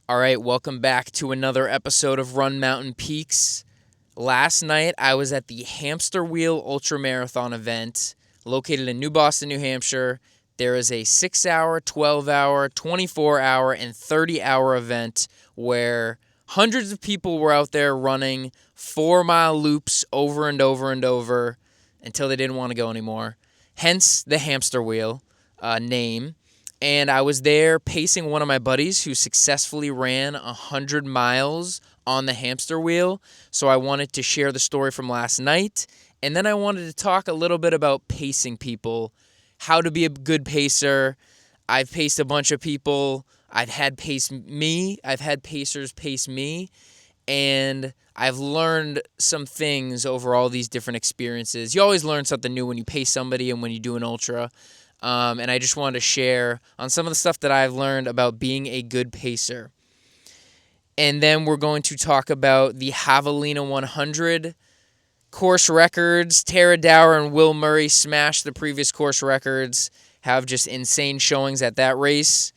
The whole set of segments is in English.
All right, welcome back to another episode of Run Mountain Peaks. Last night, I was at the Hamsterwheel Ultramarathon event located in New Boston, New Hampshire. There is a 6-hour, 12-hour, 24-hour, and 30-hour event where hundreds of people were out there running 4-mile loops over and over and over until they didn't want to go anymore. Hence the Hamsterwheel name. And I was there pacing one of my buddies who successfully ran 100 miles on the hamster wheel. So I wanted to share the story from last night. And then I wanted to talk a little bit about pacing people, how to be a good pacer. I've paced a bunch of people. I've had pacers pace me. And I've learned some things over all these different experiences. You always learn something new when you pace somebody and when you do an ultra. And I just wanted to share on some of the stuff that I've learned about being a good pacer. And then we're going to talk about the Javelina 100 course records. Tara Dower and Will Murray smashed the previous course records, have just insane showings at that race.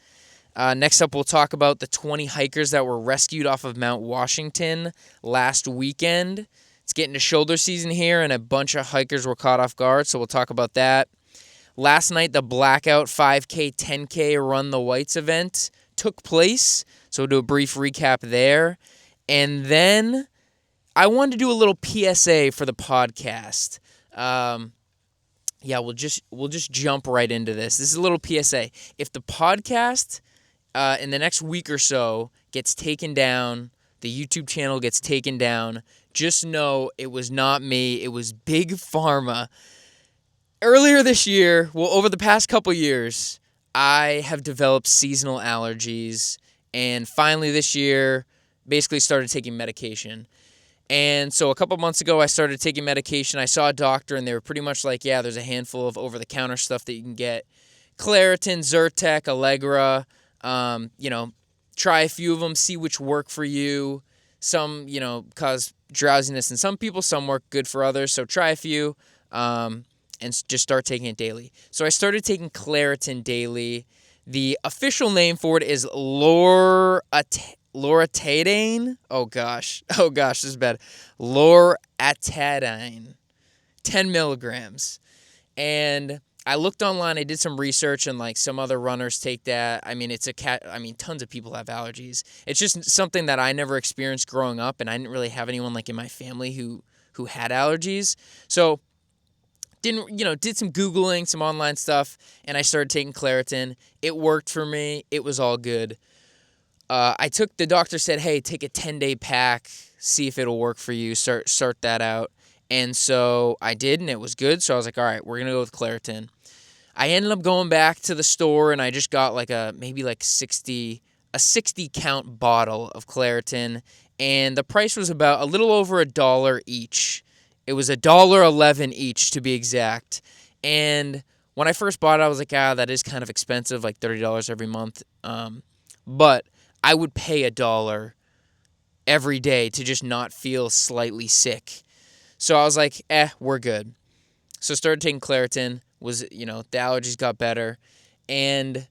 Next up, we'll talk about the 20 hikers that were rescued off of Mount Washington last weekend. It's getting to shoulder season here, and a bunch of hikers were caught off guard, so we'll talk about that. Last night, the Blackout 5K, 10K Run the Whites event took place, so we'll do a brief recap there. And then I wanted to do a little PSA for the podcast. We'll just jump right into this. This is a little PSA. If the podcast in the next week or so gets taken down, the YouTube channel gets taken down, just know it was not me. It was Big Pharma. Earlier this year, over the past couple years, I have developed seasonal allergies, and finally this year, basically started taking medication. And so a couple months ago, I started taking medication. I saw a doctor, and they were pretty much like, yeah, there's a handful of over-the-counter stuff that you can get. Claritin, Zyrtec, Allegra, try a few of them, see which work for you. Some, cause drowsiness in some people, some work good for others, so try a few. And just start taking it daily. So I started taking Claritin daily. The official name for it is loratadine. Oh gosh, this is bad. Loratadine, 10 milligrams. And I looked online. I did some research, and like some other runners take that. I mean, tons of people have allergies. It's just something that I never experienced growing up, and I didn't really have anyone like in my family who had allergies. So did some Googling, some online stuff, and I started taking Claritin. It worked for me. It was all good. The doctor said, hey, take a 10-day pack, see if it'll work for you, start that out. And so I did, and it was good. So I was like, all right, we're going to go with Claritin. I ended up going back to the store, and I just got a 60 count bottle of Claritin, and the price was about a little over $1 each. It was $1.11 each, to be exact. And when I first bought it, I was like, that is kind of expensive, like $30 every month. But I would pay $1 every day to just not feel slightly sick. So I was like, we're good. So I started taking Claritin. The allergies got better. And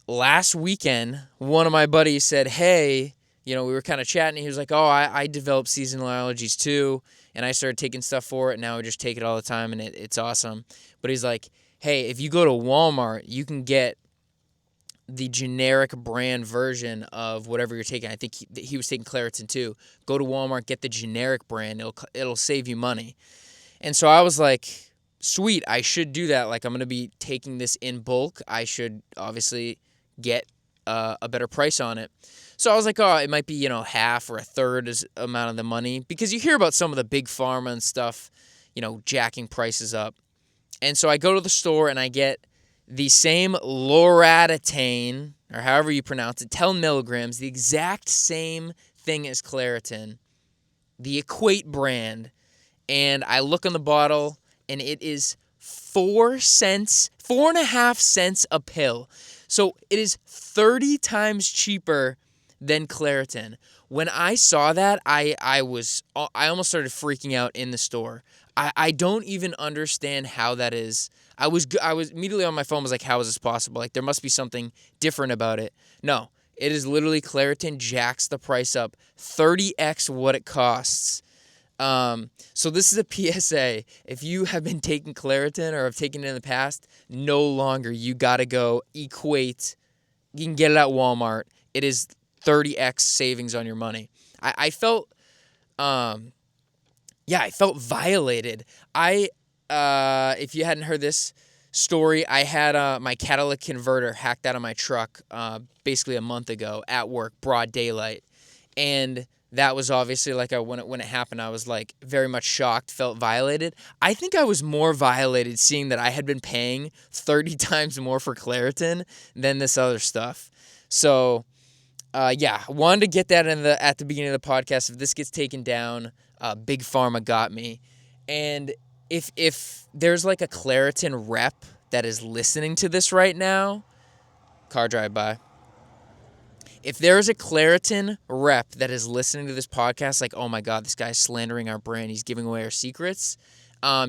last weekend, one of my buddies said, hey, we were kind of chatting. He was like, I developed seasonal allergies too. And I started taking stuff for it, and now I just take it all the time, and it's awesome. But he's like, hey, if you go to Walmart, you can get the generic brand version of whatever you're taking. I think he was taking Claritin too. Go to Walmart, get the generic brand. It'll save you money. And so I was like, sweet, I should do that. Like, I'm going to be taking this in bulk. I should obviously get a better price on it. So I was like, it might be, half or a third amount of the money. Because you hear about some of the big pharma and stuff, jacking prices up. And so I go to the store and I get the same loratadine, or however you pronounce it, 10 milligrams, the exact same thing as Claritin, the Ep.8 brand. And I look on the bottle, and it is 4.5 cents a pill. So it is 30 times cheaper than Claritin. When I saw that, I almost started freaking out in the store. I don't even understand how that is. I was immediately on my phone, was like, how is this possible? Like, there must be something different about it. No, It is literally Claritin jacks the price up 30x what it costs. So this is a PSA. If you have been taking Claritin or have taken it in the past, no longer. You got to go Equate. You can get it at Walmart. It is 30x savings on your money. I felt violated. If you hadn't heard this story, I had my catalytic converter hacked out of my truck basically a month ago at work, broad daylight. And that was obviously like when it happened, I was like very much shocked, felt violated. I think I was more violated seeing that I had been paying 30 times more for Claritin than this other stuff. So, wanted to get that at the beginning of the podcast. If this gets taken down, Big Pharma got me. And if there's like a Claritin rep that is listening to this right now, car drive-by. If there's a Claritin rep that is listening to this podcast, like, oh my God, this guy's slandering our brand, he's giving away our secrets,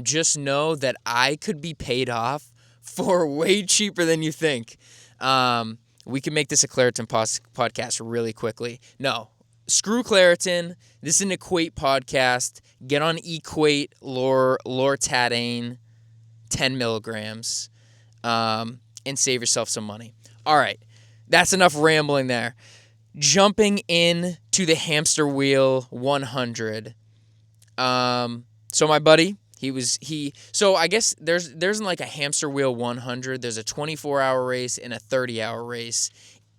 just know that I could be paid off for way cheaper than you think. We can make this a Claritin podcast really quickly. No, screw Claritin. This is an Equate podcast. Get on Equate, Loratadine, 10 milligrams, and save yourself some money. All right. That's enough rambling there. Jumping in to the Hamsterwheel 100. So my buddy, so I guess there's like a Hamsterwheel 100. There's a 24-hour race and a 30-hour race,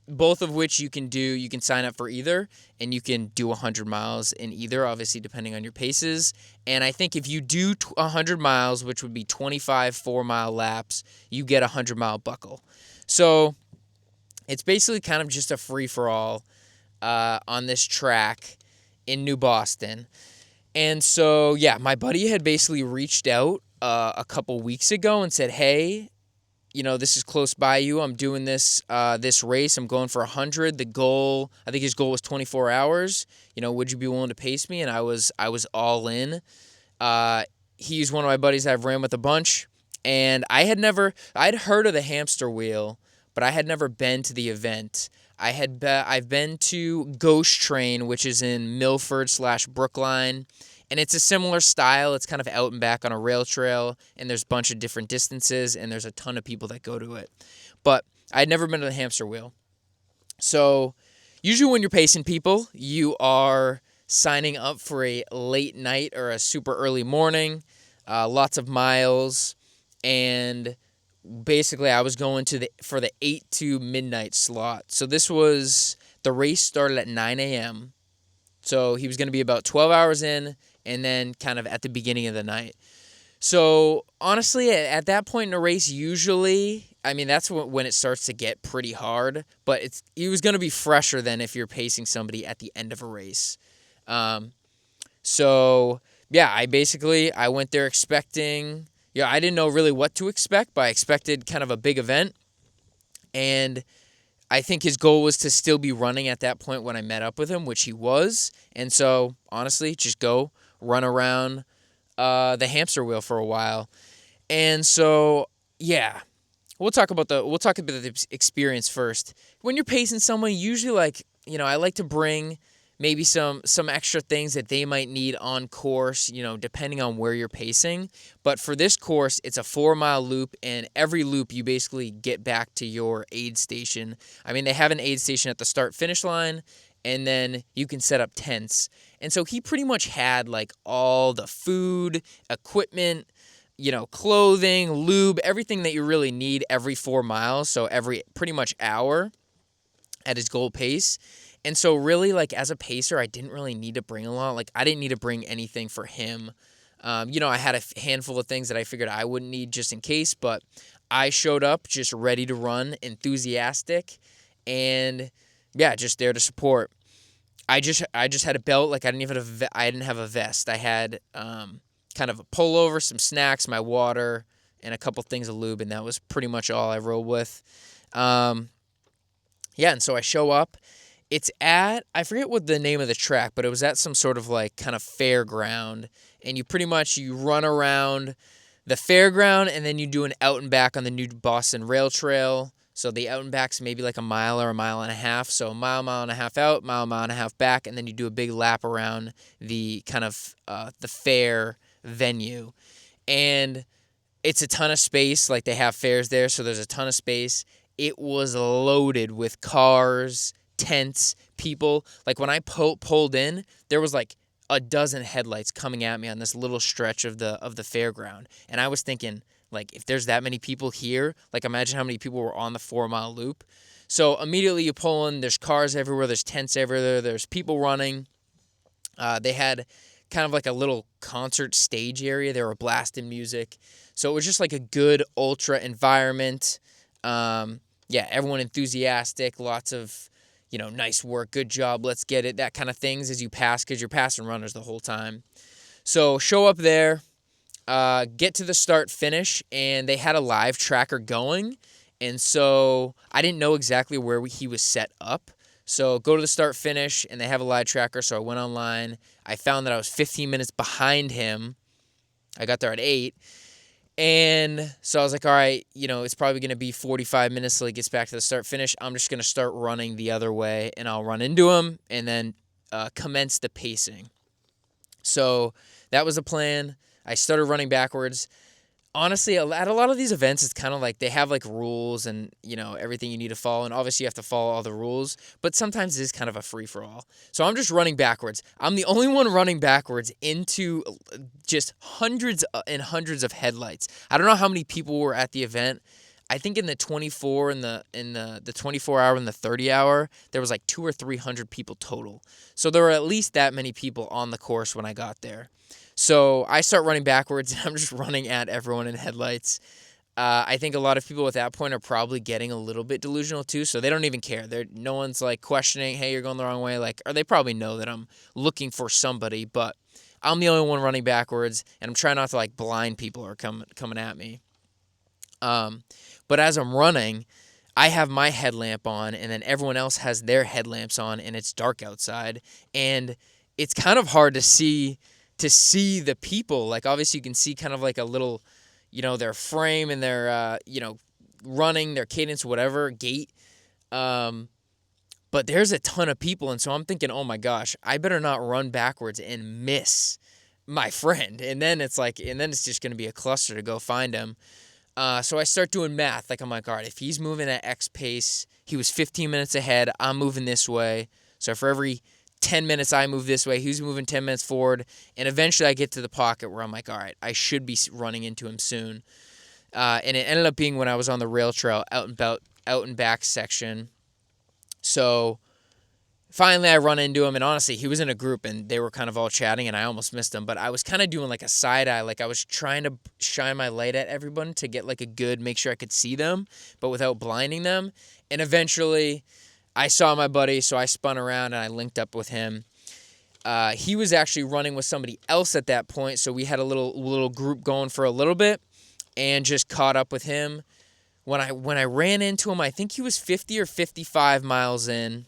both of which you can do. You can sign up for either, and you can do 100 miles in either, obviously depending on your paces. And I think if you do 100 miles, which would be 25 4-mile laps, you get a 100-mile buckle. So it's basically kind of just a free-for-all on this track in New Boston. And so, my buddy had basically reached out a couple weeks ago and said, hey, this is close by you. I'm doing this race. I'm going for 100. The goal, I think his goal was 24 hours. Would you be willing to pace me? And I was all in. He's one of my buddies I've ran with a bunch. And I'd heard of the Hamsterwheel, but I had never been to the event. I've been to Ghost Train, which is in Milford/Brookline, and it's a similar style. It's kind of out and back on a rail trail, and there's a bunch of different distances, and there's a ton of people that go to it. But I'd never been to the Hamsterwheel. So usually when you're pacing people, you are signing up for a late night or a super early morning, lots of miles, and basically I was going for the 8 to midnight slot. So the race started at 9 a.m. So he was going to be about 12 hours in and then kind of at the beginning of the night. So honestly, at that point in the race, usually, that's when it starts to get pretty hard, but it was going to be fresher than if you're pacing somebody at the end of a race. I went there expecting, I didn't know really what to expect, but I expected kind of a big event. And I think his goal was to still be running at that point when I met up with him, which he was. And so, honestly, just go run around the Hamsterwheel for a while. And so, we'll talk about the experience first. When you're pacing someone, usually I like to bring maybe some extra things that they might need on course, depending on where you're pacing. But for this course, it's a 4-mile loop, and every loop you basically get back to your aid station. They have an aid station at the start-finish line, and then you can set up tents. And so he pretty much had all the food, equipment, clothing, lube, everything that you really need every 4 miles, so every pretty much hour at his goal pace. And so really, as a pacer, I didn't really need to bring a lot. I didn't need to bring anything for him. I had a handful of things that I figured I wouldn't need just in case, but I showed up just ready to run, enthusiastic, and just there to support. I just had a belt. I didn't have a vest. I had kind of a pullover, some snacks, my water, and a couple things of lube, and that was pretty much all I rode with. And so I show up. It's I forget what the name of the track, but it was at some sort of kind of fairground, and you run around the fairground, and then you do an out and back on the New Boston Rail Trail. So the out and back's maybe like a mile or a mile and a half. So a mile, mile and a half out, mile and a half back, and then you do a big lap around the kind of the fair venue. And it's a ton of space. Like, they have fairs there, so there's a ton of space. It was loaded with cars, tents, people. Like, when I pulled in, there was like a dozen headlights coming at me on this little stretch of the fairground. And I was thinking, like, if there's that many people here, like, imagine how many people were on the 4-mile loop. So immediately you pull in, there's cars everywhere, there's tents everywhere, there's people running. They had kind of like a little concert stage area. They were blasting music. So it was just like a good ultra environment. Everyone enthusiastic, lots of, nice work, good job, let's get it, that kind of things as you pass, because you're passing runners the whole time. So show up there, get to the start finish, and they had a live tracker going. And so I didn't know exactly where he was set up. So go to the start finish, and they have a live tracker. So I went online. I found that I was 15 minutes behind him. I got there at 8. And so I was like, all right, it's probably going to be 45 minutes till he gets back to the start finish. I'm just going to start running the other way, and I'll run into him and then commence the pacing. So that was the plan. I started running backwards. Honestly, at a lot of these events, it's kind of like they have like rules and, everything you need to follow. And obviously you have to follow all the rules, but sometimes it is kind of a free for all. So I'm just running backwards. I'm the only one running backwards into just hundreds and hundreds of headlights. I don't know how many people were at the event. I think in the 24 and the 24 hour and the 30 hour, there was like 200 or 300 people total. So there were at least that many people on the course when I got there. So I start running backwards, and I'm just running at everyone in headlights. I think a lot of people at that point are probably getting a little bit delusional too, so they don't even care. No one's like questioning, hey, you're going the wrong way, or they probably know that I'm looking for somebody, but I'm the only one running backwards, and I'm trying not to like blind people or coming at me. But as I'm running, I have my headlamp on, and then everyone else has their headlamps on, and it's dark outside, and it's kind of hard to see the people. Like, obviously you can see kind of like a little, their frame and their, running, their cadence, whatever, gait. But there's a ton of people. And so I'm thinking, oh my gosh, I better not run backwards and miss my friend. And then it's just going to be a cluster to go find him. So I start doing math. Like, I'm like, all right, if he's moving at X pace, he was 15 minutes ahead, I'm moving this way. So for every 10 minutes I move this way, he's moving 10 minutes forward, and eventually I get to the pocket where I'm like, all right, I should be running into him soon. And it ended up being when I was on the rail trail out and back section. So finally I run into him, and honestly, he was in a group, and they were kind of all chatting, and I almost missed him, but I was kind of doing like a side eye, like I was trying to shine my light at everyone to get like make sure I could see them, but without blinding them. And eventually I saw my buddy, so I spun around and I linked up with him. He was actually running with somebody else at that point, so we had a little group going for a little bit, and just caught up with him. When I ran into him, I think he was 50 or 55 miles in,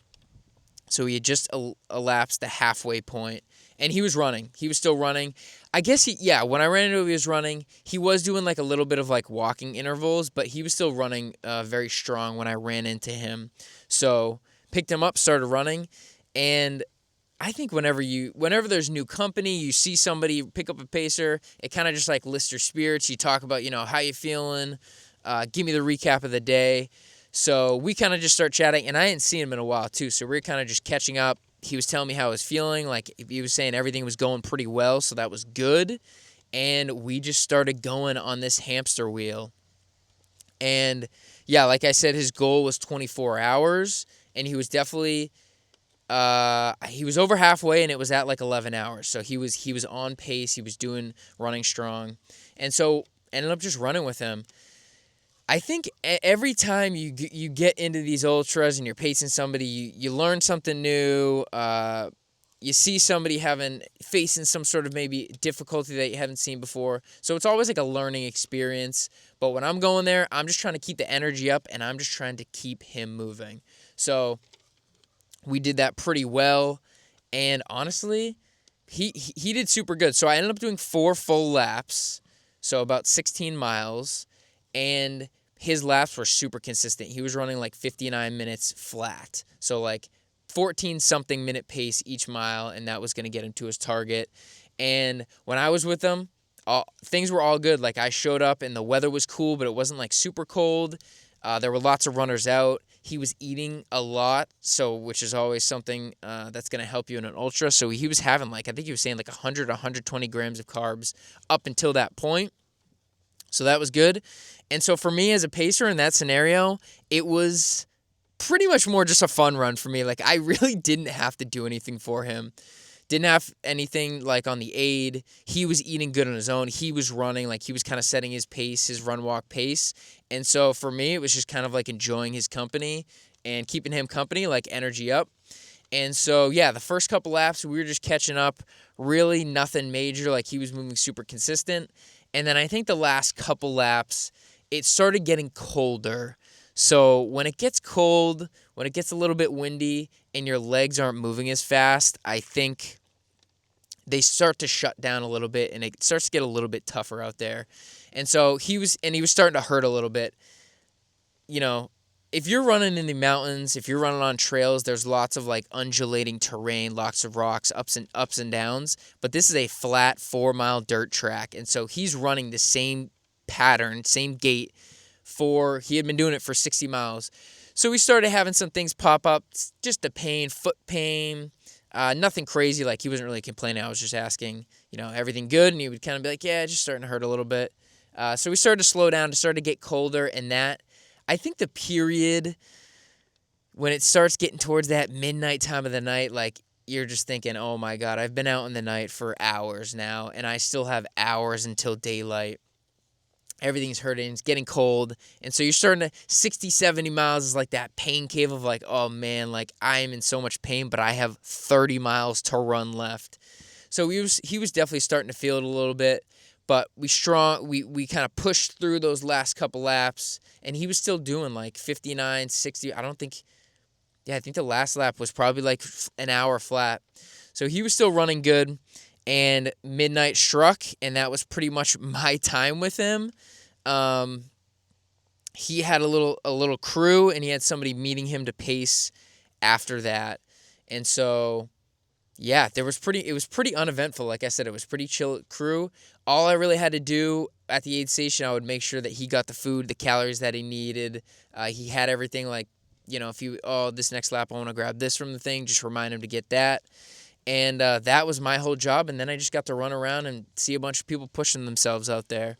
so he had just elapsed the halfway point, and he was running. He was still running. I guess when I ran into him, he was running. He was doing like a little bit of like walking intervals, but he was still running very strong when I ran into him. So picked him up, started running, and I think whenever there's new company, you see somebody pick up a pacer, it kind of just like lifts your spirits. You talk about, how you feeling, give me the recap of the day. So we kind of just start chatting, and I hadn't seen him in a while too, so we were kind of just catching up. He was telling me how he was feeling, like he was saying everything was going pretty well, so that was good. And we just started going on this hamster wheel. And yeah, like I said, his goal was 24 hours, and he was definitely he was over halfway, and it was at like 11 hours. So he was on pace, he was running strong. And so ended up just running with him. I think every time you get into these ultras and you're pacing somebody, you learn something new. You see somebody facing some sort of maybe difficulty that you haven't seen before. So it's always like a learning experience. But when I'm going there, I'm just trying to keep the energy up, and I'm just trying to keep him moving. So we did that pretty well, and honestly, he did super good. So I ended up doing 4 full laps, so about 16 miles. And his laps were super consistent. He was running like 59 minutes flat. So like 14-something minute pace each mile, and that was going to get him to his target. And when I was with him, things were all good. Like I showed up and the weather was cool, but it wasn't like super cold. There were lots of runners out. He was eating a lot, which is always something that's going to help you in an ultra. So he was having I think he was saying 100, 120 grams of carbs up until that point. So that was good. And so for me as a pacer in that scenario, it was pretty much more just a fun run for me. Like I really didn't have to do anything for him. Didn't have anything like on the aid. He was eating good on his own. He was running, like he was kind of setting his pace, his run-walk pace. And so for me, it was just kind of like enjoying his company and keeping him company, like energy up. And so, yeah, the first couple laps, we were just catching up. Really nothing major. Like he was moving super consistent. And then I think the last couple laps, it started getting colder. So when it gets cold, when it gets a little bit windy and your legs aren't moving as fast, I think they start to shut down a little bit and it starts to get a little bit tougher out there. And so he was starting to hurt a little bit. You know, if you're running in the mountains, if you're running on trails, there's lots of like undulating terrain, lots of rocks, ups and downs. But this is a flat 4-mile dirt track. And so he's running the same pattern, same gait he had been doing it for 60 miles. So we started having some things pop up, just the pain, foot pain, nothing crazy. Like he wasn't really complaining. I was just asking, everything good? And he would kind of be like, yeah, just starting to hurt a little bit. So we started to slow down, it started to get colder. And I think the period when it starts getting towards that midnight time of the night, like you're just thinking, oh my God, I've been out in the night for hours now and I still have hours until daylight. Everything's hurting, it's getting cold. And so you're starting to 60, 70 miles is like that pain cave of like, oh man, like I am in so much pain, but I have 30 miles to run left. So he was definitely starting to feel it a little bit, but we kind of pushed through those last couple laps and he was still doing like 59, 60. I think the last lap was probably like an hour flat. So he was still running good. And midnight struck, and that was pretty much my time with him. He had a little crew, and he had somebody meeting him to pace after that. And so, yeah, it was pretty uneventful. Like I said, it was pretty chill crew. All I really had to do at the aid station, I would make sure that he got the food, the calories that he needed. He had everything like, if this next lap I want to grab this from the thing, just remind him to get that. And that was my whole job. And then I just got to run around and see a bunch of people pushing themselves out there.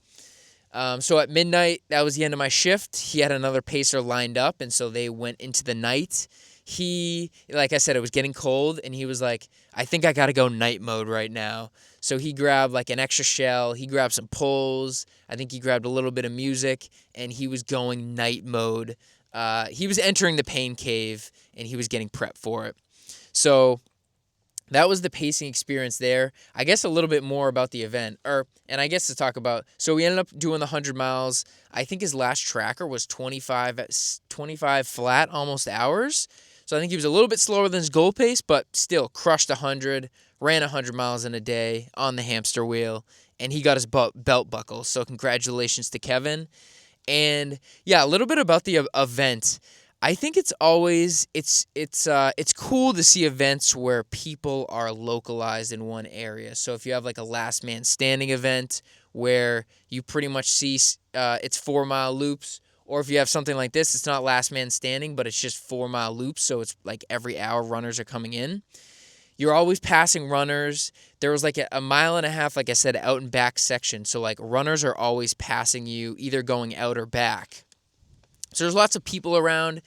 So at midnight, that was the end of my shift. He had another pacer lined up, and so they went into the night. Like I said, it was getting cold, and he was like, I think I got to go night mode right now. So he grabbed like an extra shell. He grabbed some poles. I think he grabbed a little bit of music, and he was going night mode. He was entering the pain cave, and he was getting prepped for it. So that was the pacing experience there. I guess a little bit more about the event, and I guess to talk about. So we ended up doing the 100 miles. I think his last tracker was 25 flat, almost hours. So I think he was a little bit slower than his goal pace, but still crushed 100, ran 100 miles in a day on the Hamsterwheel, and he got his belt buckle. So congratulations to Kevin. And yeah, a little bit about the event. I think it's always it's cool to see events where people are localized in one area. So if you have like a last man standing event where you pretty much see it's 4-mile loops, or if you have something like this, it's not last man standing, but it's just 4-mile loops. So it's like every hour runners are coming in. You're always passing runners. There was like a mile and a half, like I said, out and back section. So like runners are always passing you, either going out or back. So there's lots of people around.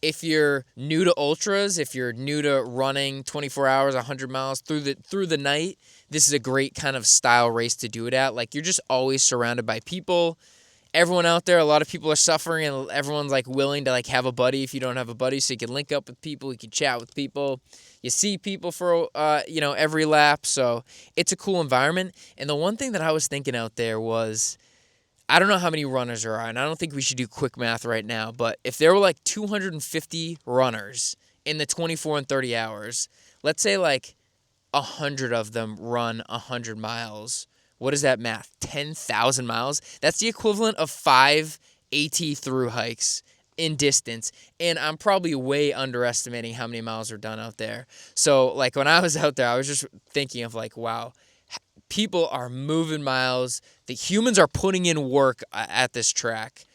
If you're new to ultras, if you're new to running 24 hours, 100 miles through the night, this is a great kind of style race to do it at. Like you're just always surrounded by people. Everyone out there, a lot of people are suffering, and everyone's like willing to like have a buddy if you don't have a buddy, so you can link up with people, you can chat with people. You see people for every lap, so it's a cool environment. And the one thing that I was thinking out there was, I don't know how many runners there are, and I don't think we should do quick math right now, but if there were like 250 runners in the 24 and 30 hours, let's say like 100 of them run 100 miles. What is that math? 10,000 miles? That's the equivalent of 5 AT through hikes in distance, and I'm probably way underestimating how many miles are done out there. So like when I was out there, I was just thinking of like, wow, people are moving miles. The humans are putting in work at this track.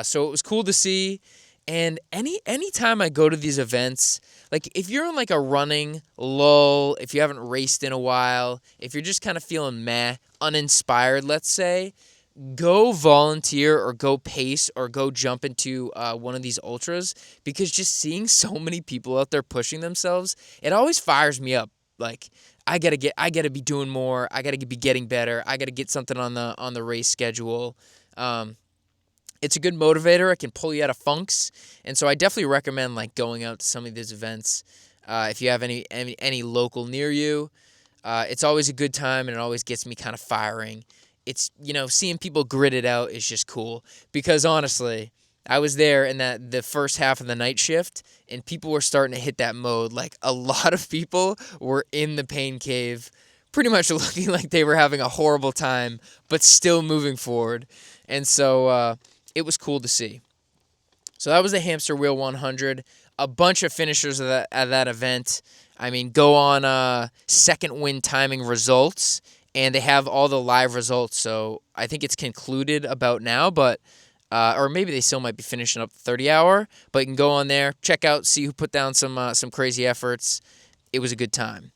So it was cool to see. And anytime I go to these events, like if you're in like a running lull, if you haven't raced in a while, if you're just kind of feeling meh, uninspired, let's say, go volunteer or go pace or go jump into one of these ultras, because just seeing so many people out there pushing themselves, it always fires me up. Like I gotta be doing more. I gotta be getting better. I gotta get something on the race schedule. It's a good motivator. It can pull you out of funks, and so I definitely recommend like going out to some of these events if you have any local near you. It's always a good time, and it always gets me kind of firing. It's, seeing people grit it out is just cool, because honestly, I was there in the first half of the night shift, and people were starting to hit that mode. Like a lot of people were in the pain cave, pretty much looking like they were having a horrible time, but still moving forward. And so it was cool to see. So that was the Hamsterwheel 100. A bunch of finishers at that event. I mean, go on second win timing results, and they have all the live results. So I think it's concluded about now, but or maybe they still might be finishing up the 30-hour. But you can go on there, check out, see who put down some crazy efforts. It was a good time.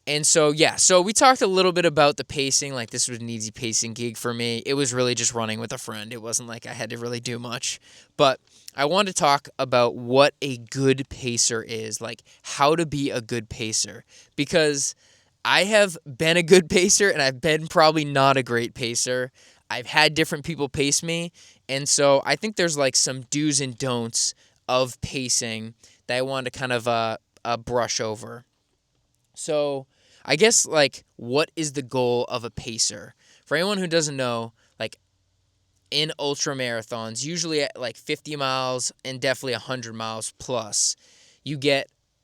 And so, yeah, so we talked a little bit about the pacing. Like, this was an easy pacing gig for me. It was really just running with a friend. It wasn't like I had to really do much. But I wanted to talk about what a good pacer is, like how to be a good pacer. Because I have been a good pacer, and I've been probably not a great pacer. I've had different people pace me. And so I think there's like some do's and don'ts of pacing that I wanted to kind of brush over. So I guess, like, what is the goal of a pacer? For anyone who doesn't know, like, in ultra marathons, usually at like 50 miles and definitely 100 miles plus,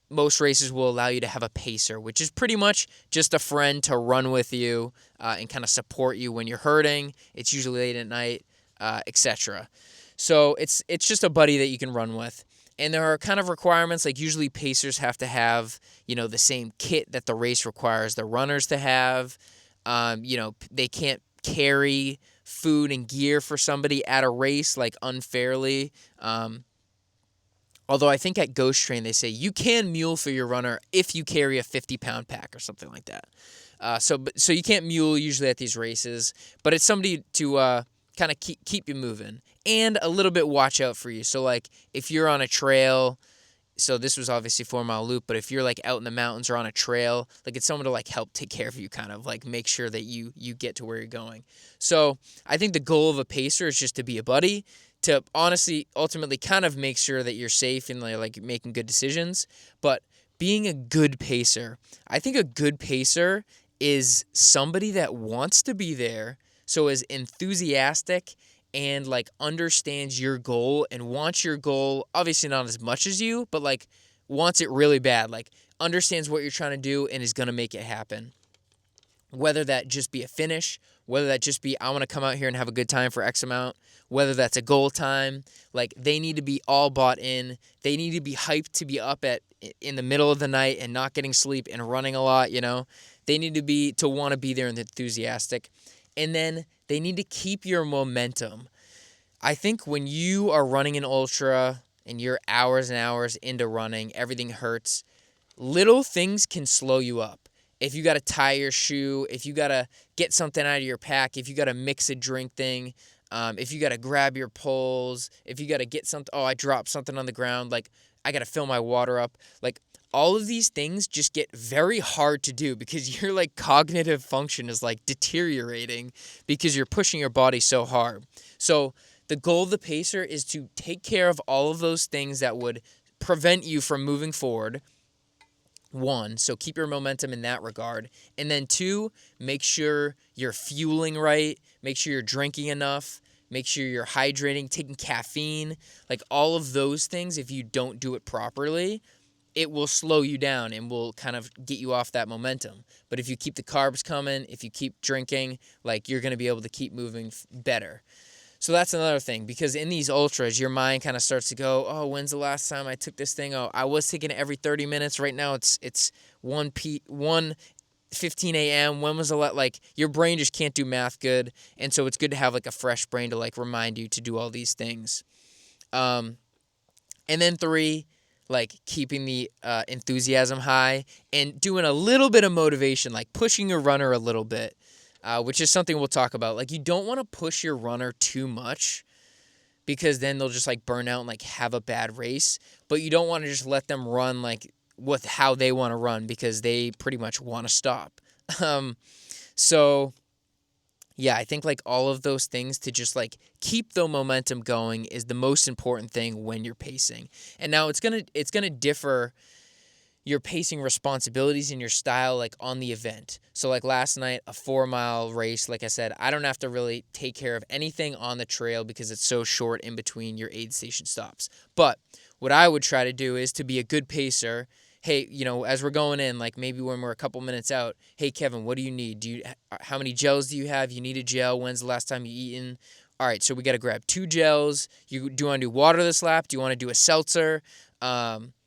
most races will allow you to have a pacer, which is pretty much just a friend to run with you and kind of support you when you're hurting. It's usually late at night, etc. So it's just a buddy that you can run with. And there are kind of requirements, like usually pacers have to have, the same kit that the race requires the runners to have. They can't carry food and gear for somebody at a race, like, unfairly. Although I think at Ghost Train they say you can mule for your runner if you carry a 50-pound pack or something like that. So you can't mule usually at these races, but it's somebody to kind of keep you moving and a little bit watch out for you. So, like, if you're on a trail, so this was obviously 4 Mile Loop, but if you're like out in the mountains or on a trail, like, it's someone to like help take care of you, kind of like make sure that you get to where you're going. So I think the goal of a pacer is just to be a buddy, to honestly ultimately kind of make sure that you're safe and like making good decisions. But being a good pacer, I think a good pacer is somebody that wants to be there, so is enthusiastic and like understands your goal and wants your goal, obviously not as much as you, but like wants it really bad, like understands what you're trying to do and is going to make it happen. Whether that just be a finish, whether that just be I want to come out here and have a good time for X amount, whether that's a goal time, like they need to be all bought in. They need to be hyped to be up in the middle of the night and not getting sleep and running a lot, They need to want to be there and enthusiastic. And then they need to keep your momentum. I think when you are running an ultra and you're hours and hours into running, everything hurts. Little things can slow you up. If you got to tie your shoe, if you got to get something out of your pack, if you got to mix a drink thing, if you got to grab your poles, if you got to get something, I dropped something on the ground, like I got to fill my water up. Like, all of these things just get very hard to do because your like cognitive function is like deteriorating because you're pushing your body so hard. So the goal of the pacer is to take care of all of those things that would prevent you from moving forward. 1, so keep your momentum in that regard. And then 2, make sure you're fueling right, make sure you're drinking enough, make sure you're hydrating, taking caffeine, like all of those things. If you don't do it properly, it will slow you down and will kind of get you off that momentum. But if you keep the carbs coming, if you keep drinking, like, you're going to be able to keep moving better. So that's another thing, because in these ultras, your mind kind of starts to go, oh, when's the last time I took this thing? Oh, I was taking it every 30 minutes. Right now it's 1:15 a.m. When was the like your brain just can't do math good, and so it's good to have like a fresh brain to like remind you to do all these things. And then 3, like keeping the enthusiasm high and doing a little bit of motivation, like pushing your runner a little bit. Which is something we'll talk about. Like, you don't want to push your runner too much, because then they'll just like burn out and like have a bad race. But you don't want to just let them run like with how they want to run, because they pretty much want to stop. So yeah, I think like all of those things to just like keep the momentum going is the most important thing when you're pacing. And now it's gonna differ, your pacing responsibilities and your style, like on the event. So like last night, a 4-mile race, like I said, I don't have to really take care of anything on the trail because it's so short in between your aid station stops. But what I would try to do is to be a good pacer. Hey, as we're going in, like maybe when we're a couple minutes out, hey Kevin, what do you need? How many gels do you have? You need a gel. When's the last time you eaten? All right, so we got to grab 2 gels. Do you want to do water this lap? Do you want to do a seltzer?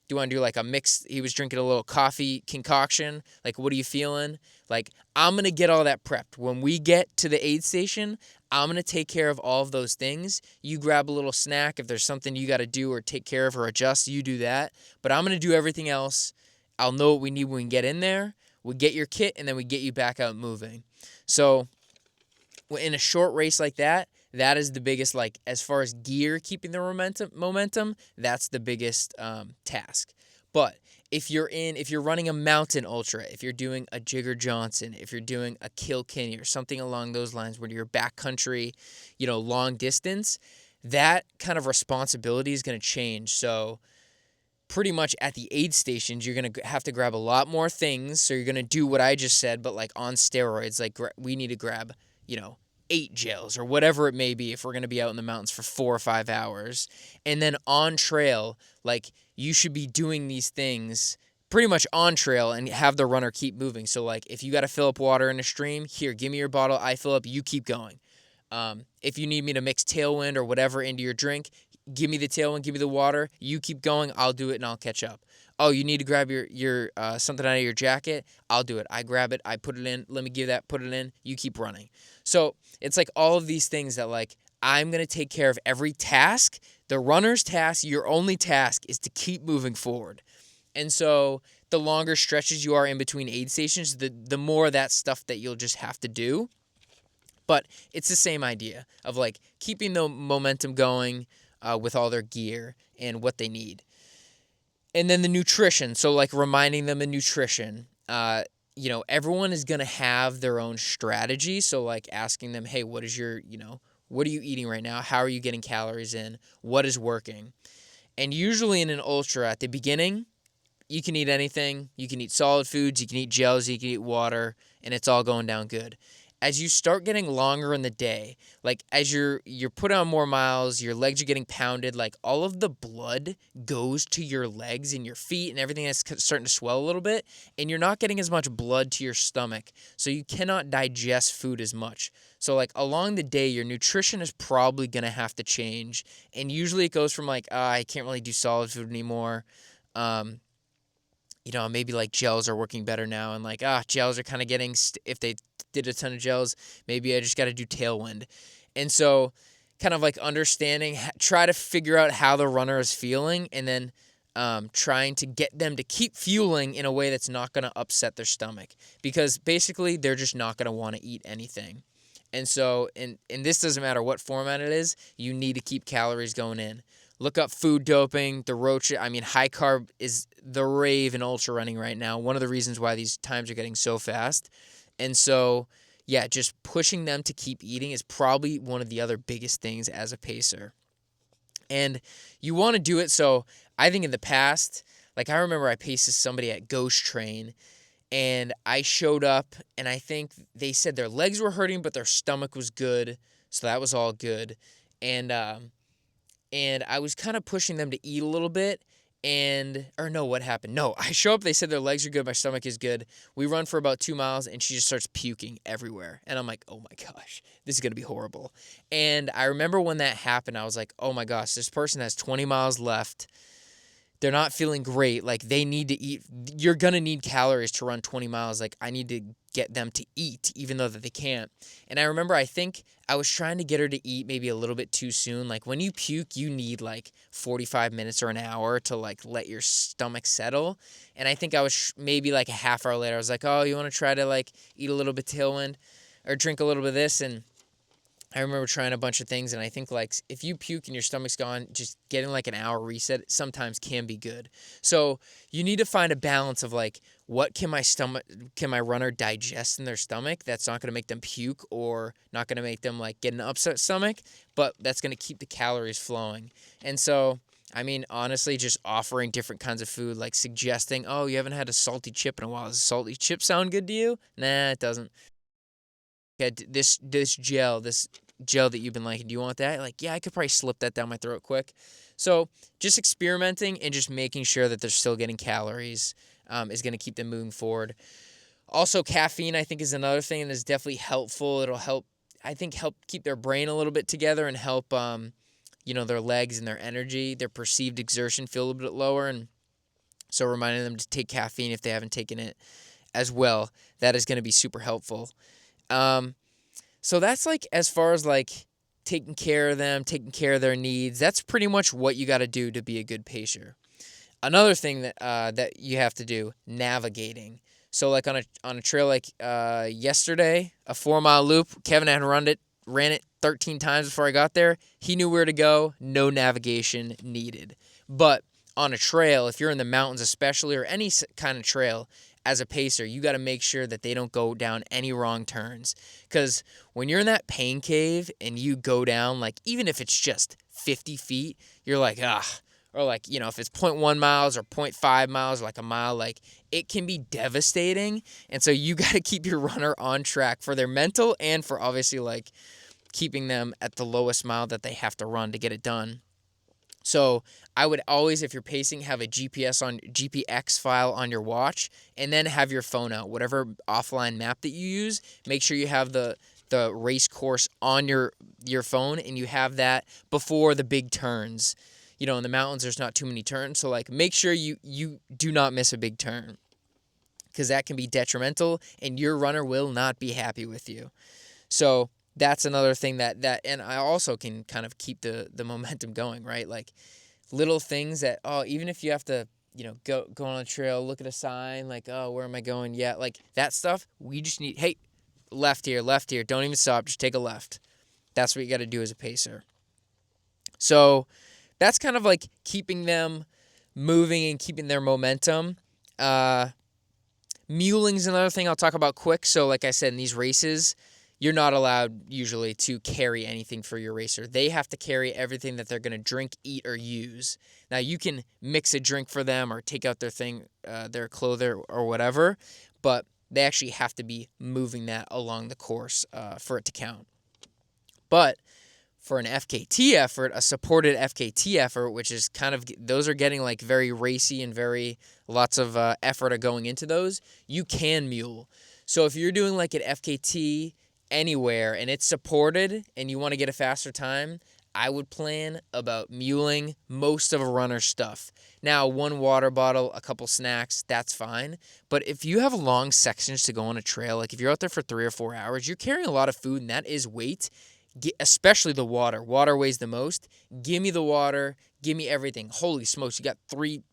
Do you want to do like a mix? He was drinking a little coffee concoction. Like, what are you feeling? Like, I'm going to get all that prepped. When we get to the aid station, I'm going to take care of all of those things. You grab a little snack. If there's something you got to do or take care of or adjust, you do that. But I'm going to do everything else. I'll know what we need when we get in there. We get your kit, and then we get you back out moving. So in a short race like that, that is the biggest, like, as far as gear keeping the momentum, that's the biggest task. But if you're running a mountain ultra, if you're doing a Jigger Johnson, if you're doing a Kilkenny or something along those lines, where you're backcountry, long distance, that kind of responsibility is going to change. So pretty much at the aid stations, you're going to have to grab a lot more things. So you're going to do what I just said, but like on steroids. Like we need to grab, 8 gels or whatever it may be if we're going to be out in the mountains for 4 or 5 hours. And then on trail, like you should be doing these things pretty much on trail and have the runner keep moving. So like if you got to fill up water in a stream, here, give me your bottle, I fill up, you keep going. If you need me to mix Tailwind or whatever into your drink, give me the Tailwind, give me the water, you keep going, I'll do it and I'll catch up. Oh, you need to grab your something out of your jacket, I'll do it. I grab it, I put it in, let me give that, put it in, you keep running. So it's like all of these things that like I'm going to take care of every task. The runner's task, your only task is to keep moving forward. And so the longer stretches you are in between aid stations, the more of that stuff that you'll just have to do. But it's the same idea of like keeping the momentum going with all their gear and what they need. And then the nutrition. So like reminding them of nutrition. Everyone is going to have their own strategy. So like asking them, hey, what are you eating right now? How are you getting calories in? What is working? And usually in an ultra at the beginning, you can eat anything. You can eat solid foods, you can eat gels, you can eat water, and it's all going down good. As you start getting longer in the day, like as you're putting on more miles, your legs are getting pounded, like all of the blood goes to your legs and your feet and everything that's starting to swell a little bit, and you're not getting as much blood to your stomach, so you cannot digest food as much. So like along the day, your nutrition is probably going to have to change, and usually it goes from like, I can't really do solid food anymore, maybe like gels are working better now, and like, gels are kind of getting, if they did a ton of gels, maybe I just got to do Tailwind. And so kind of like understanding, try to figure out how the runner is feeling, and then trying to get them to keep fueling in a way that's not going to upset their stomach, because basically they're just not going to want to eat anything. And so, and this doesn't matter what format it is, you need to keep calories going in. Look up food doping, the roach. I mean, high carb is the rave in ultra running right now. One of the reasons why these times are getting so fast. And so, yeah, just pushing them to keep eating is probably one of the other biggest things as a pacer. And you want to do it. So I think in the past, like I remember I paced somebody at Ghost Train, and I showed up, and I think they said their legs were hurting, but their stomach was good. So that was all good. And I was kind of pushing them to eat a little bit, or no, what happened? No, I show up, they said their legs are good, my stomach is good. We run for about 2 miles, and she just starts puking everywhere. And I'm like, oh my gosh, this is going to be horrible. And I remember when that happened, I was like, oh my gosh, this person has 20 miles left. They're not feeling great. Like, they need to eat. You're going to need calories to run 20 miles. Like, I need to get them to eat, even though that they can't. And I remember, I think I was trying to get her to eat maybe a little bit too soon. Like, when you puke, you need like 45 minutes or an hour to like let your stomach settle. And I think I was maybe like a half hour later, I was like, oh, you want to try to like eat a little bit of Tailwind or drink a little bit of this? And I remember trying a bunch of things, and I think like if you puke and your stomach's gone, just getting like an hour reset sometimes can be good. So you need to find a balance of like, what can my runner digest in their stomach that's not going to make them puke or not going to make them like get an upset stomach, but that's going to keep the calories flowing. And so, I mean, honestly, just offering different kinds of food, like suggesting, oh, you haven't had a salty chip in a while. Does a salty chip sound good to you? Nah, it doesn't. Yeah, this gel that you've been liking, do you want that? Like, yeah, I could probably slip that down my throat quick. So just experimenting and just making sure that they're still getting calories is going to keep them moving forward. Also, caffeine, I think, is another thing and is definitely helpful. It'll help keep their brain a little bit together and help, their legs and their energy, their perceived exertion feel a little bit lower. And so reminding them to take caffeine if they haven't taken it as well, that is going to be super helpful. So that's like, as far as like taking care of them, taking care of their needs, that's pretty much what you got to do to be a good pacer. Another thing that you have to do, navigating. So like on a trail like yesterday, a 4-mile loop, Kevin had ran it 13 times before I got there. He knew where to go, no navigation needed. But on a trail, if you're in the mountains especially, or any kind of trail, as a pacer, you got to make sure that they don't go down any wrong turns. Because when you're in that pain cave and you go down, like, even if it's just 50 feet, you're like, or like, if it's 0.1 miles or 0.5 miles, or like a mile, like, it can be devastating. And so you got to keep your runner on track for their mental and for obviously like keeping them at the lowest mile that they have to run to get it done. So I would always, if you're pacing, have a GPX file on your watch, and then have your phone out. Whatever offline map that you use, make sure you have the race course on your phone, and you have that before the big turns. In the mountains, there's not too many turns, so like make sure you do not miss a big turn, because that can be detrimental, and your runner will not be happy with you. So that's another thing that and I also can kind of keep the momentum going, right? Like little things that, even if you have to, go on a trail, look at a sign, like, oh, where am I going? Yeah, like that stuff, we just need, hey, left here, don't even stop, just take a left. That's what you got to do as a pacer. So that's kind of like keeping them moving and keeping their momentum. Muling's another thing I'll talk about quick. So like I said, in these races, you're not allowed usually to carry anything for your racer. They have to carry everything that they're going to drink, eat, or use. Now, you can mix a drink for them or take out their thing, their clothes or whatever, but they actually have to be moving that along the course for it to count. But for an FKT effort, a supported FKT effort, which is kind of, those are getting like very racy and very lots of effort are going into those, you can mule. So if you're doing like an FKT anywhere and it's supported and you want to get a faster time, I would plan about muling most of a runner's stuff. Now, one water bottle, a couple snacks, that's fine. But if you have long sections to go on a trail, like if you're out there for 3 or 4 hours, you're carrying a lot of food, and that is weight, especially the water. Water weighs the most. Give me the water. Give me everything. Holy smokes, you got 3,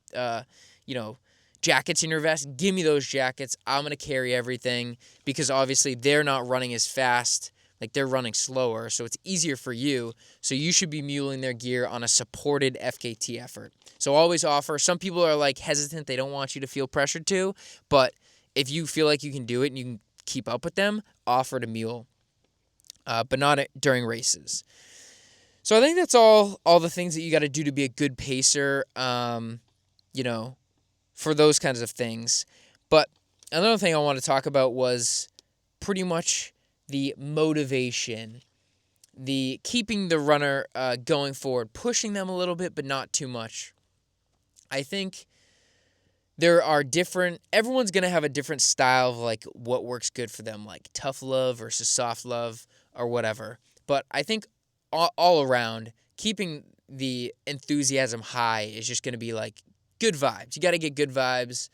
jackets in your vest. Give me those jackets. I'm going to carry everything, because obviously they're not running as fast. Like, they're running slower, so it's easier for you. So you should be muling their gear on a supported FKT effort. So always offer. Some people are like hesitant. They don't want you to feel pressured to, but if you feel like you can do it and you can keep up with them, offer to mule, but not during races. So I think that's all the things that you got to do to be a good pacer, for those kinds of things. But another thing I want to talk about was pretty much the motivation, the keeping the runner going forward, pushing them a little bit, but not too much. I think everyone's going to have a different style of like what works good for them, like tough love versus soft love or whatever. But I think all around, keeping the enthusiasm high is just going to be like good vibes. You got to get good vibes.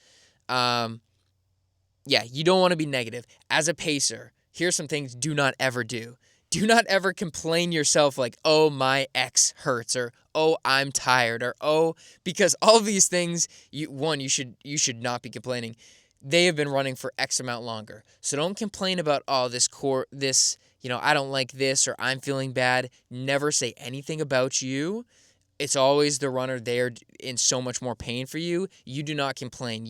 Yeah, you don't want to be negative. As a pacer, here's some things do not ever do. Do not ever complain yourself like, oh, my X hurts, or oh, I'm tired, or oh, because all of these things, you should not be complaining. They have been running for X amount longer. So don't complain about, oh, I don't like this, or I'm feeling bad. Never say anything about you. It's always the runner there in so much more pain for you. You do not complain.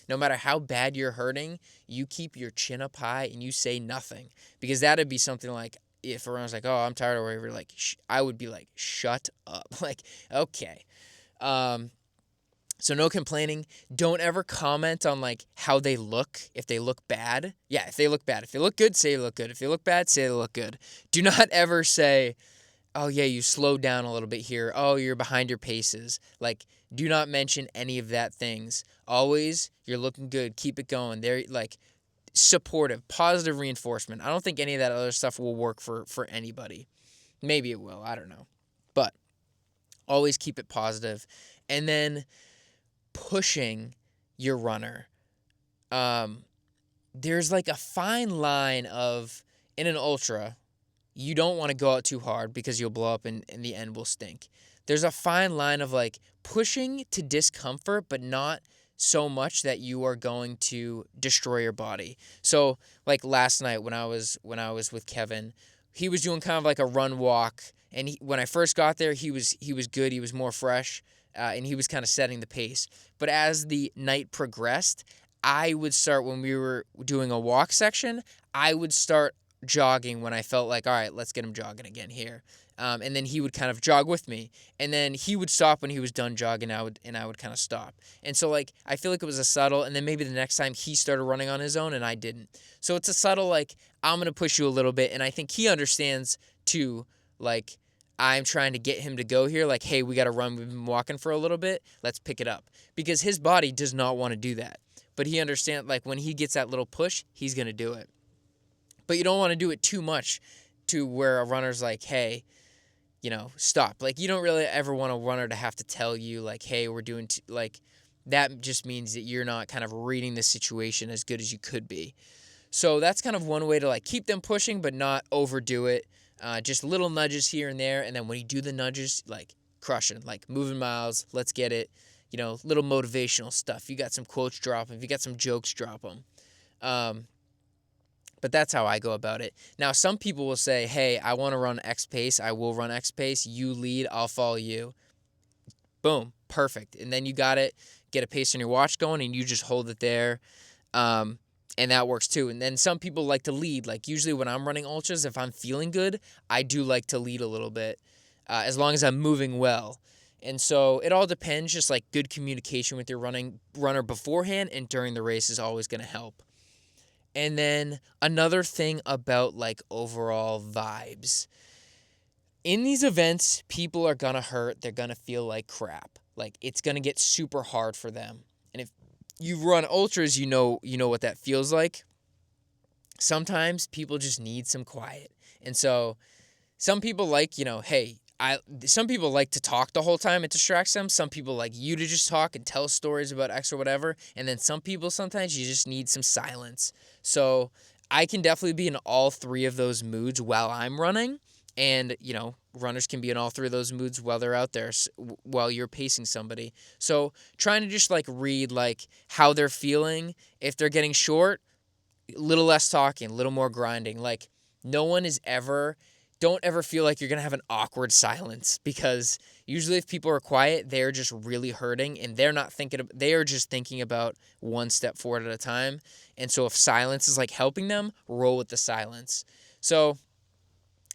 No matter how bad you're hurting, you keep your chin up high and you say nothing. Because that'd be something like, if a runner's like, oh, I'm tired or whatever, like, I would be like, shut up. Like, okay. So no complaining. Don't ever comment on like how they look. If they look bad. Yeah, if they look bad. If they look good, say they look good. If they look bad, say they look good. Do not ever say, oh, yeah, you slowed down a little bit here. Oh, you're behind your paces. Like, do not mention any of that things. Always, you're looking good. Keep it going. They're, like, supportive, positive reinforcement. I don't think any of that other stuff will work for anybody. Maybe it will. I don't know. But always keep it positive. And then pushing your runner. There's, like, a fine line of, in an ultra, you don't want to go out too hard because you'll blow up and the end will stink. There's a fine line of like pushing to discomfort, but not so much that you are going to destroy your body. So like last night when I was with Kevin, he was doing kind of like a run walk, and when I first got there, he was good. He was more fresh, and he was kind of setting the pace. But as the night progressed, I would start, when we were doing a walk section, I would start jogging when I felt like, all right, let's get him jogging again here. And then he would kind of jog with me, and then he would stop when he was done jogging. I would kind of stop. And so like, I feel like it was a subtle, and then maybe the next time he started running on his own and I didn't. So it's a subtle, like, I'm going to push you a little bit. And I think he understands too, like, I'm trying to get him to go here. Like, hey, we got to run. We've been walking for a little bit. Let's pick it up, because his body does not want to do that. But he understands, like, when he gets that little push, he's going to do it. But you don't want to do it too much to where a runner's like, hey, stop. Like, you don't really ever want a runner to have to tell you, like, hey, we're doing, like, that just means that you're not kind of reading the situation as good as you could be. So that's kind of one way to, like, keep them pushing but not overdo it. Just little nudges here and there. And then when you do the nudges, like, crushing, like, moving miles, let's get it. Little motivational stuff. If you got some quotes, drop them. If you got some jokes, drop them. But that's how I go about it. Now, some people will say, hey, I want to run X pace. I will run X pace. You lead. I'll follow you. Boom. Perfect. And then you got it. Get a pace on your watch going, and you just hold it there. And that works too. And then some people like to lead. Like, usually when I'm running ultras, if I'm feeling good, I do like to lead a little bit, as long as I'm moving well. And so it all depends. Just like good communication with your runner beforehand and during the race is always going to help. And then another thing about, like, overall vibes. In these events, people are going to hurt. They're going to feel like crap. Like, it's going to get super hard for them. And if you run ultras, you know what that feels like. Sometimes people just need some quiet. And so some people like, hey, some people like to talk the whole time. It distracts them. Some people like you to just talk and tell stories about X or whatever. And then some people, sometimes you just need some silence. So I can definitely be in all three of those moods while I'm running. And, runners can be in all three of those moods while they're out there, while you're pacing somebody. So trying to just, like, read, like, how they're feeling. If they're getting short, a little less talking, a little more grinding. Like, don't ever feel like you're going to have an awkward silence, because usually if people are quiet, they're just really hurting, and they are just thinking about one step forward at a time. And so if silence is, like, helping them, roll with the silence. So,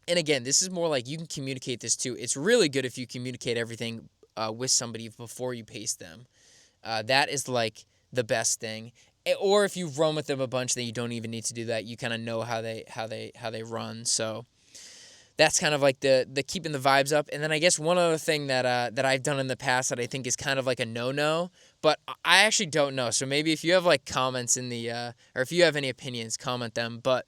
and again, this is more like you can communicate this too. It's really good if you communicate everything with somebody before you pace them. That is, like, the best thing. Or if you've run with them a bunch, then you don't even need to do that. You kind of know how they run. So that's kind of like the keeping the vibes up. And then I guess one other thing that I've done in the past that I think is kind of like a no-no, but I actually don't know. So maybe if you have like comments in the or if you have any opinions, comment them. But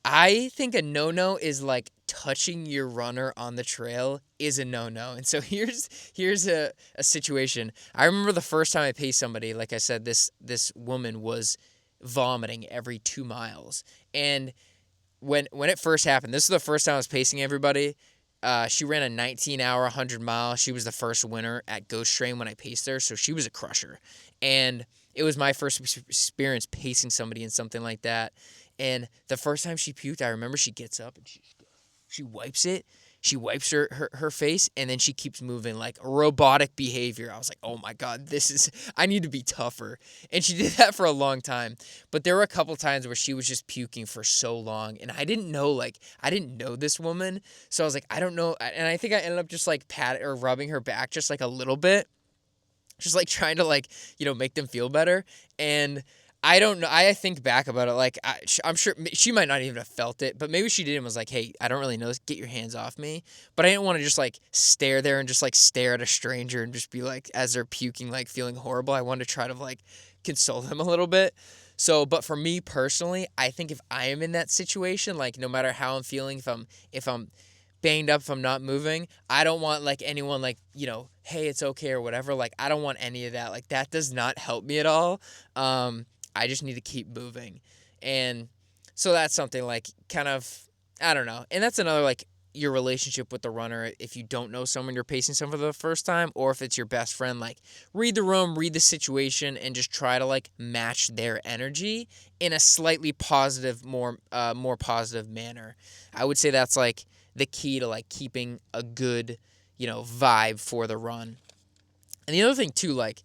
I think a no-no is like touching your runner on the trail is a no-no. And so here's a situation. I remember the first time I paced somebody, like I said, this woman was vomiting every 2 miles. And when it first happened, this is the first time I was pacing everybody. She ran a 19-hour, 100-mile. She was the first winner at Ghost Train when I paced her, so she was a crusher. And it was my first experience pacing somebody in something like that. And the first time she puked, I remember she gets up and she wipes it. She wipes her face, and then she keeps moving like robotic behavior. I was like, oh my God, I need to be tougher. And she did that for a long time. But there were a couple times where she was just puking for so long, and I didn't know this woman. So I was like, I don't know. And I think I ended up just like rubbing her back just like a little bit, just like trying to like, make them feel better. And I don't know. I think back about it, like, I'm sure she might not even have felt it, but maybe she did and was like, hey, I don't really know this. Get your hands off me. But I didn't want to just, like, stare there and just, like, stare at a stranger and just be, like, as they're puking, like, feeling horrible. I wanted to try to, like, console them a little bit. So, but for me personally, I think if I am in that situation, like, no matter how I'm feeling, if I'm banged up, if I'm not moving, I don't want, like, anyone, like, hey, it's okay or whatever. Like, I don't want any of that. Like, that does not help me at all. I just need to keep moving. And so that's something like kind of, I don't know. And that's another like your relationship with the runner. If you don't know someone, you're pacing someone for the first time, or if it's your best friend, like read the room, read the situation, and just try to like match their energy in a slightly positive, more positive manner. I would say that's like the key to like keeping a good, vibe for the run. And the other thing too, like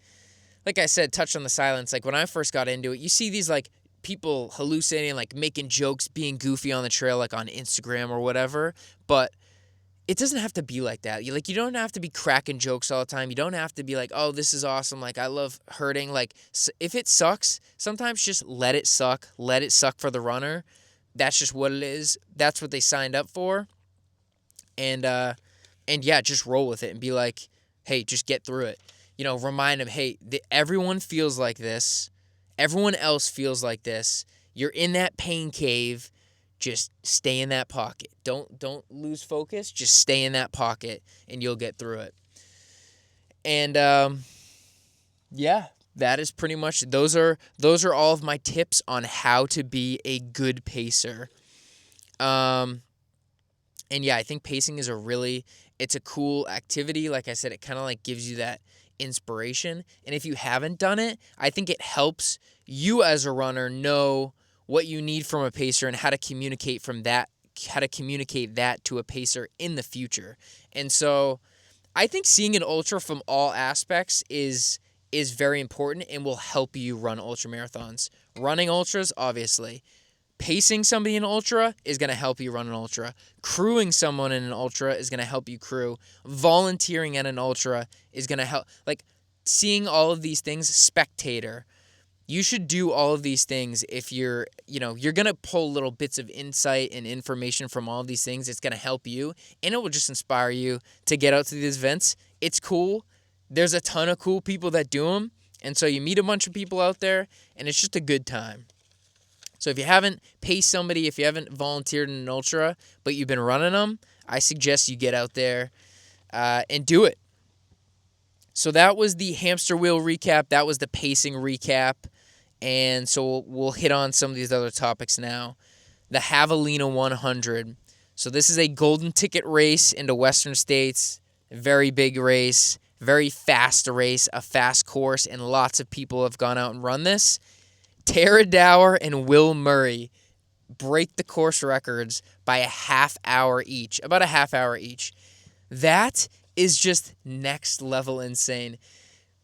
I said, touched on the silence. Like when I first got into it, you see these like people hallucinating, like making jokes, being goofy on the trail, like on Instagram or whatever. But it doesn't have to be like that. You don't have to be cracking jokes all the time. You don't have to be like, oh, this is awesome. Like I love hurting. Like if it sucks, sometimes just let it suck. Let it suck for the runner. That's just what it is. That's what they signed up for. And yeah, just roll with it and be like, hey, just get through it. Remind them, hey, everyone feels like this. Everyone else feels like this. You're in that pain cave. Just stay in that pocket. Don't lose focus. Just stay in that pocket, and you'll get through it. And yeah, that is pretty much. Those are all of my tips on how to be a good pacer. And yeah, I think pacing is it's a cool activity. Like I said, it kind of like gives you that inspiration. And if you haven't done it, I think it helps you as a runner know what you need from a pacer and how to communicate that to a pacer in the future. And so I think seeing an ultra from all aspects is very important and will help you run ultra marathons. Running ultras, obviously. Pacing somebody in an ultra is going to help you run an ultra. Crewing someone in an ultra is going to help you crew. Volunteering at an ultra is going to help. Like, seeing all of these things, spectator. You should do all of these things if you're going to pull little bits of insight and information from all of these things. It's going to help you, and it will just inspire you to get out to these events. It's cool. There's a ton of cool people that do them, and so you meet a bunch of people out there, and it's just a good time. So if you haven't paced somebody, if you haven't volunteered in an ultra, but you've been running them, I suggest you get out there and do it. So that was the Hamsterwheel recap. That was the pacing recap. And so we'll hit on some of these other topics now. The Javelina 100. So this is a golden ticket race into Western States. A very big race, very fast race, a fast course, and lots of people have gone out and run this. Tara Dower and Will Murray break the course records by about a half hour each. That is just next level insane.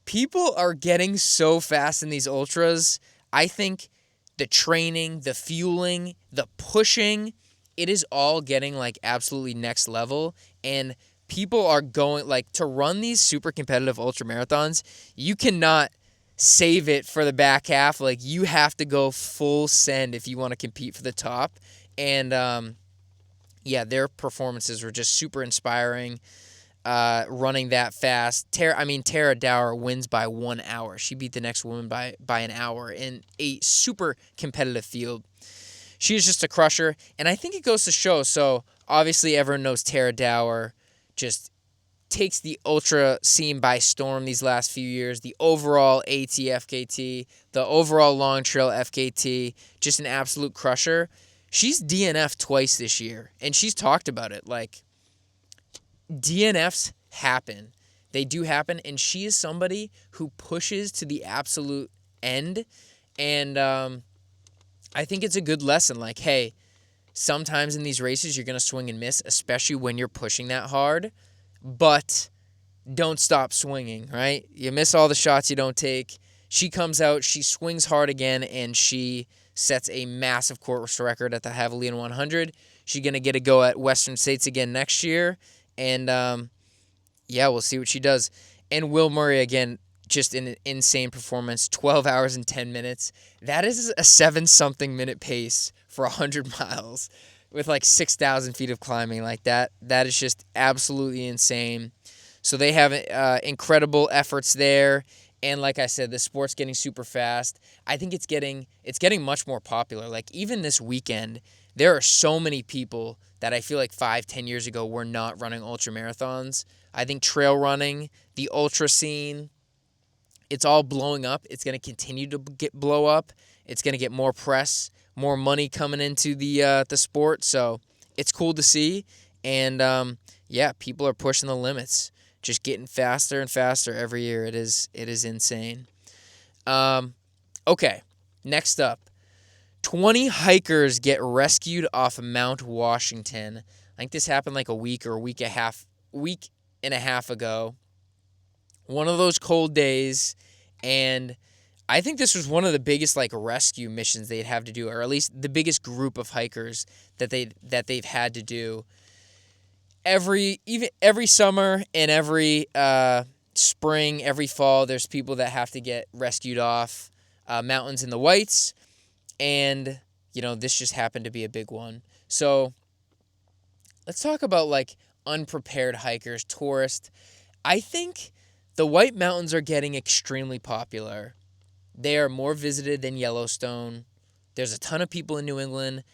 People are getting so fast in these ultras. I think the training, the fueling, the pushing, it is all getting like absolutely next level. And people are going like to run these super competitive ultra marathons. You cannot save it for the back half. Like you have to go full send if you want to compete for the top. And yeah, their performances were just super inspiring. Running that fast. Tara Dower wins by 1 hour. She beat the next woman by an hour in a super competitive field. She is just a crusher, and I think it goes to show. So obviously, everyone knows Tara Dower just takes the ultra scene by storm these last few years. The overall AT FKT, the overall long trail FKT, just an absolute crusher. She's DNF twice this year, and she's talked about it. Like, DNFs happen. They do happen, and she is somebody who pushes to the absolute end, and I think it's a good lesson. Like, hey, sometimes in these races you're going to swing and miss, especially when you're pushing that hard, but don't stop swinging, right? You miss all the shots you don't take. She comes out, she swings hard again, and she sets a massive course record at the Javelina 100. She's going to get a go at Western States again next year. And, yeah, we'll see what she does. And Will Murray, again, just an insane performance, 12 hours and 10 minutes. That is a 7-something minute pace for 100 miles with like 6,000 feet of climbing like that. That is just absolutely insane. So they have incredible efforts there. And like I said, the sport's getting super fast. I think it's getting much more popular. Like, even this weekend, there are so many people that I feel like 5-10 years ago were not running ultra marathons. I think trail running, the ultra scene, it's all blowing up. It's going to continue to blow up. It's going to get more press, more money coming into the sport. So it's cool to see. And yeah, people are pushing the limits, just getting faster and faster every year. It is insane. Okay, next up. 20 hikers get rescued off Mount Washington. I think this happened like a week and a half ago. One of those cold days, and I think this was one of the biggest like rescue missions they'd have to do, or at least the biggest group of hikers that they've had to do. Every summer and every spring, every fall, there's people that have to get rescued off mountains in the Whites. And, this just happened to be a big one. So let's talk about, like, unprepared hikers, tourists. I think the White Mountains are getting extremely popular. They are more visited than Yellowstone. There's a ton of people in New England,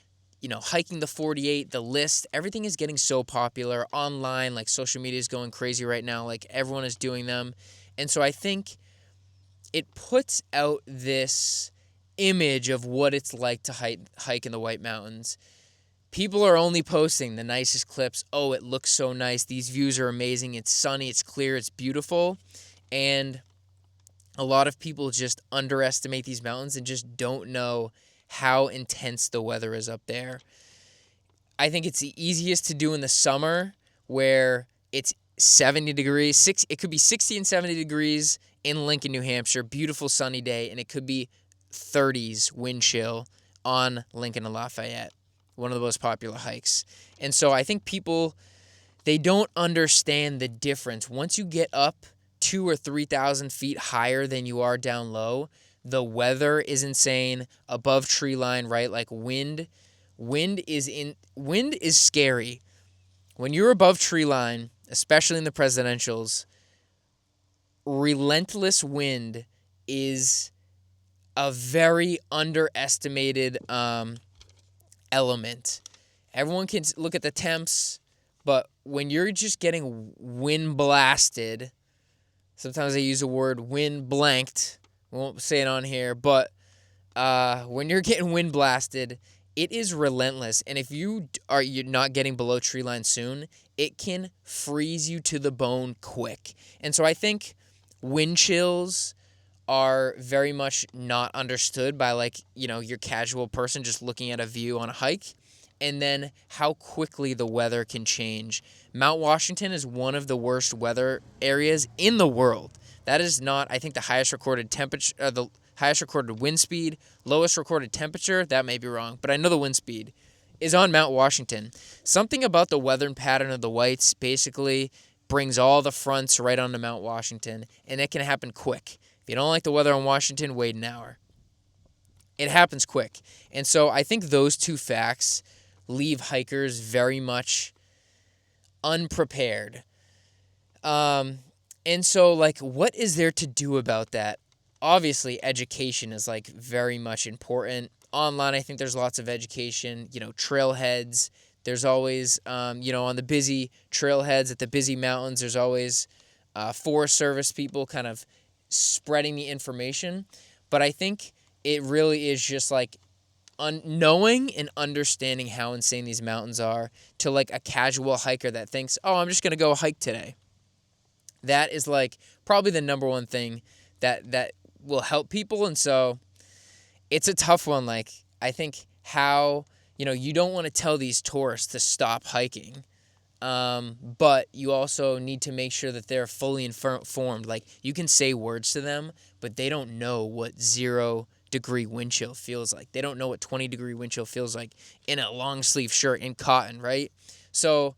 hiking the 48, the list. Everything is getting so popular online. Like, social media is going crazy right now. Like, everyone is doing them. And so I think it puts out this image of what it's like to hike in the White Mountains. People are only posting the nicest clips. Oh, it looks so nice. These views are amazing. It's sunny, it's clear, it's beautiful. And a lot of people just underestimate these mountains and just don't know how intense the weather is up there. I think it's the easiest to do in the summer where it's 70 degrees. It could be 60 and 70 degrees in Lincoln, New Hampshire. Beautiful sunny day. And it could be 30s wind chill on Lincoln and Lafayette, one of the most popular hikes. And so I think people, they don't understand the difference. Once you get up 2,000 or 3,000 feet higher than you are down low, the weather is insane. Above tree line, right? Like wind is scary. When you're above tree line, especially in the presidentials, relentless wind is a very underestimated element. Everyone can look at the temps, but when you're just getting wind blasted, sometimes I use the word wind blanked. We won't say it on here, but when you're getting wind blasted, it is relentless. And if you're not getting below tree line soon, it can freeze you to the bone quick. And so I think wind chills are very much not understood by your casual person just looking at a view on a hike, and then how quickly the weather can change. Mount Washington is one of the worst weather areas in the world. That is not, I think, the highest recorded temperature, the highest recorded wind speed, lowest recorded temperature. That may be wrong, but I know the wind speed is on Mount Washington. Something about the weather pattern of the Whites basically brings all the fronts right onto Mount Washington, and it can happen quick. If you don't like the weather on Washington, wait an hour. It happens quick. And so I think those two facts leave hikers very much unprepared. And so, like, what is there to do about that? Obviously, education is, like, very much important. Online, I think there's lots of education, trailheads. There's always, on the busy trailheads at the busy mountains, there's always Forest Service people kind of spreading the information. But I think it really is just, like, knowing and understanding how insane these mountains are to, like, a casual hiker that thinks, oh, I'm just going to go hike today. That is, like, probably the number one thing that will help people. And so it's a tough one. Like, I think how, you don't want to tell these tourists to stop hiking. But you also need to make sure that they're fully informed. Like, you can say words to them, but they don't know what 0-degree wind chill feels like. They don't know what 20-degree wind chill feels like in a long sleeve shirt in cotton, right? So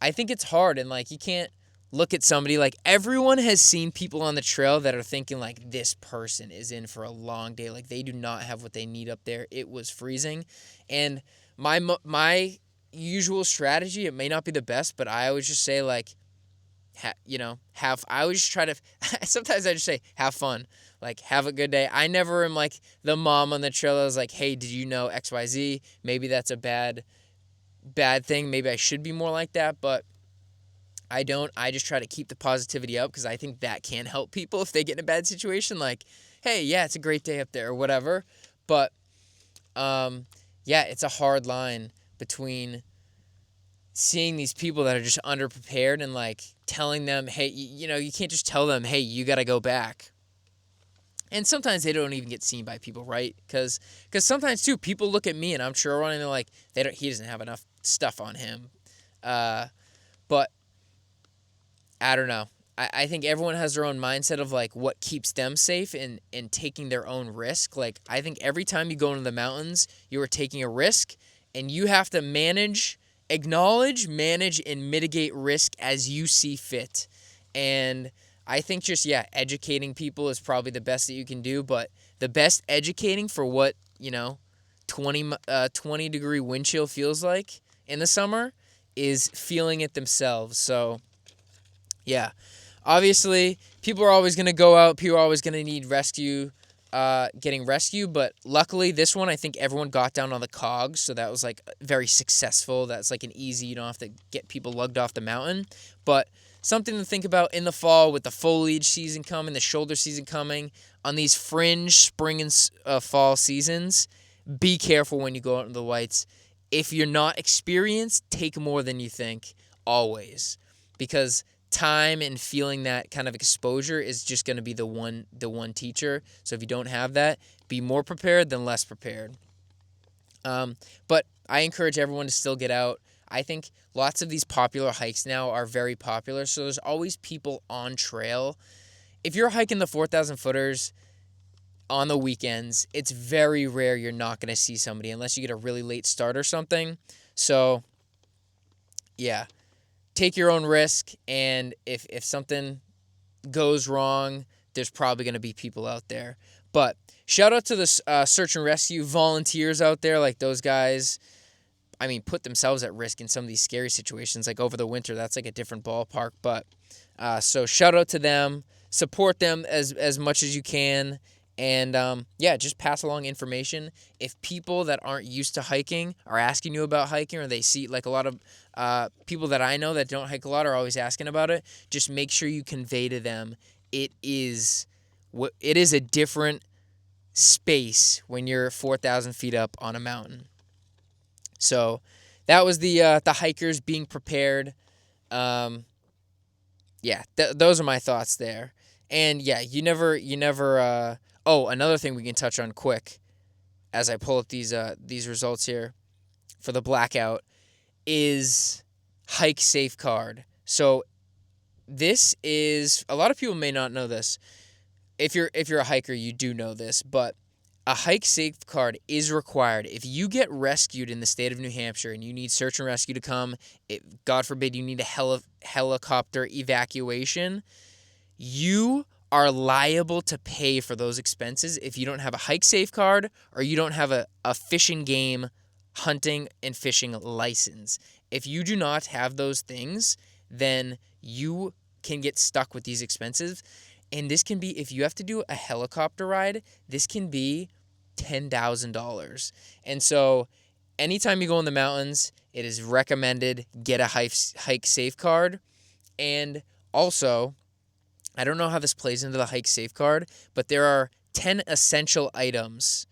I think it's hard, and, like, you can't look at somebody, like, everyone has seen people on the trail that are thinking, like, this person is in for a long day. Like, they do not have what they need up there. It was freezing. And my usual strategy, it may not be the best, but I always just say, like, I always just try to, sometimes I just say, have fun. Like, have a good day. I never am, like, the mom on the trail that was like, hey, did you know XYZ? Maybe that's a bad thing. Maybe I should be more like that, but I don't. I just try to keep the positivity up because I think that can help people if they get in a bad situation. Like, hey, yeah, it's a great day up there or whatever. But, it's a hard line between seeing these people that are just underprepared and, like, telling them, hey, you can't just tell them, hey, you got to go back. And sometimes they don't even get seen by people, right? Because sometimes, too, people look at me and I'm sure running, they're like, he doesn't have enough stuff on him. But I don't know. I think everyone has their own mindset of, like, what keeps them safe and taking their own risk. Like, I think every time you go into the mountains, you are taking a risk, and you have to acknowledge, manage, and mitigate risk as you see fit. And I think just, educating people is probably the best that you can do, but the best educating for what, 20-degree wind chill feels like in the summer is feeling it themselves. So, yeah, obviously, people are always going to go out. People are always going to need getting rescued. But luckily, this one, I think everyone got down on the cogs. So that was, like, very successful. That's, like, an easy, you don't have to get people lugged off the mountain. But something to think about in the fall with the foliage season coming, the shoulder season coming, on these fringe spring and fall seasons, be careful when you go out into the whites. If you're not experienced, take more than you think, always. Because time and feeling that kind of exposure is just going to be the one teacher. So if you don't have that, be more prepared than less prepared. But I encourage everyone to still get out. I think lots of these popular hikes now are very popular, so there's always people on trail. If you're hiking the 4,000 footers on the weekends, it's very rare you're not going to see somebody unless you get a really late start or something. So, yeah. Take your own risk, and if something goes wrong, there's probably going to be people out there. But shout out to the search and rescue volunteers out there, like those guys. I mean, put themselves at risk in some of these scary situations, like over the winter. That's like a different ballpark. But so shout out to them. Support them as much as you can. And, just pass along information. If people that aren't used to hiking are asking you about hiking, or they see, like, a lot of people that I know that don't hike a lot are always asking about it, just make sure you convey to them it is a different space when you're 4,000 feet up on a mountain. So that was the hikers being prepared. Those are my thoughts there. And, you never another thing we can touch on quick as I pull up these results here for the Blackout is hike safe card. So this is, a lot of people may not know this. If you're a hiker, you do know this, but a hike safe card is required. If you get rescued in the state of New Hampshire and you need search and rescue to come, God forbid you need a helicopter evacuation, you are liable to pay for those expenses if you don't have a hike safe card or you don't have a fish and game hunting and fishing license. If you do not have those things, then you can get stuck with these expenses. And this can be, if you have to do a helicopter ride, this can be $10,000. And so anytime you go in the mountains, it is recommended get a hike safe card. And also, I don't know how this plays into the hike safe card, but there are 10 essential items.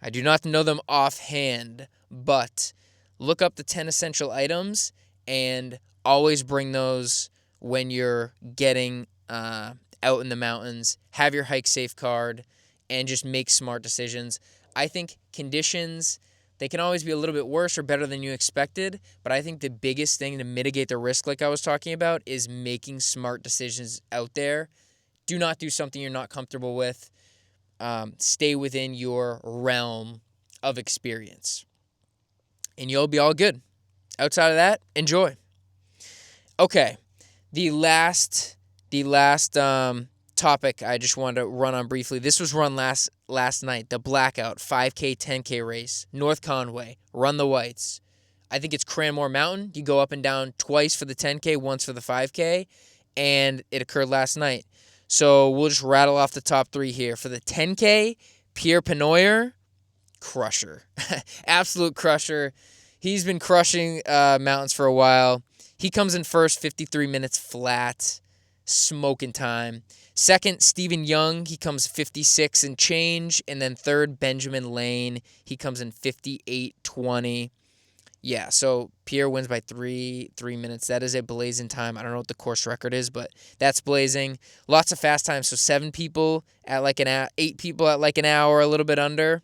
I do not know them offhand, but look up the 10 essential items and always bring those when you're getting out in the mountains. Have your hike safe card and just make smart decisions. I think conditions, they can always be a little bit worse or better than you expected, but I think the biggest thing to mitigate the risk, like I was talking about, is making smart decisions out there. Do not do something you're not comfortable with. Stay within your realm of experience, and you'll be all good. Outside of that, enjoy. Okay, the last topic I just wanted to run on briefly. This was run last night, the Blackout 5K, 10K race, North Conway, Run the Whites. I think it's Cranmore Mountain. You go up and down twice for the 10K, once for the 5K, and it occurred last night. So we'll just rattle off the top three here. For the 10K, Pierre Penoyer, crusher. Absolute crusher. He's been crushing mountains for a while. He comes in first, 53 minutes flat, smoking time. Second, Stephen Young, he comes 56 and change. And then third, Benjamin Lane, he comes in 58:20. Yeah, so Pierre wins by 3 minutes. That is a blazing time. I don't know what the course record is, but that's blazing. Lots of fast times. So 7 people at like an hour, 8 people at like an hour, a little bit under.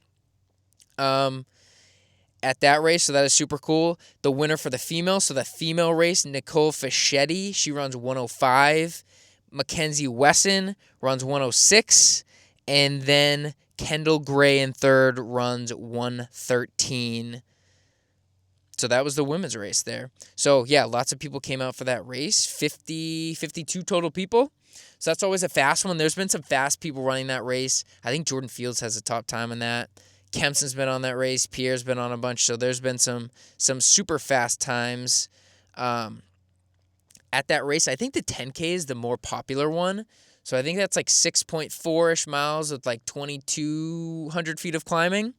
At that race, so that is super cool. The winner for the female, so the female race, Nicole Fischetti, she runs 105. Mackenzie Wesson runs 106. And then Kendall Gray in third runs 113. So that was the women's race there. So, yeah, lots of people came out for that race. 52 total people. So that's always a fast one. There's been some fast people running that race. I think Jordan Fields has a top time in that. Kempson's been on that race. Pierre's been on a bunch. So there's been some super fast times at that race. I think the 10K is the more popular one. So I think that's like 6.4-ish miles with like 2,200 feet of climbing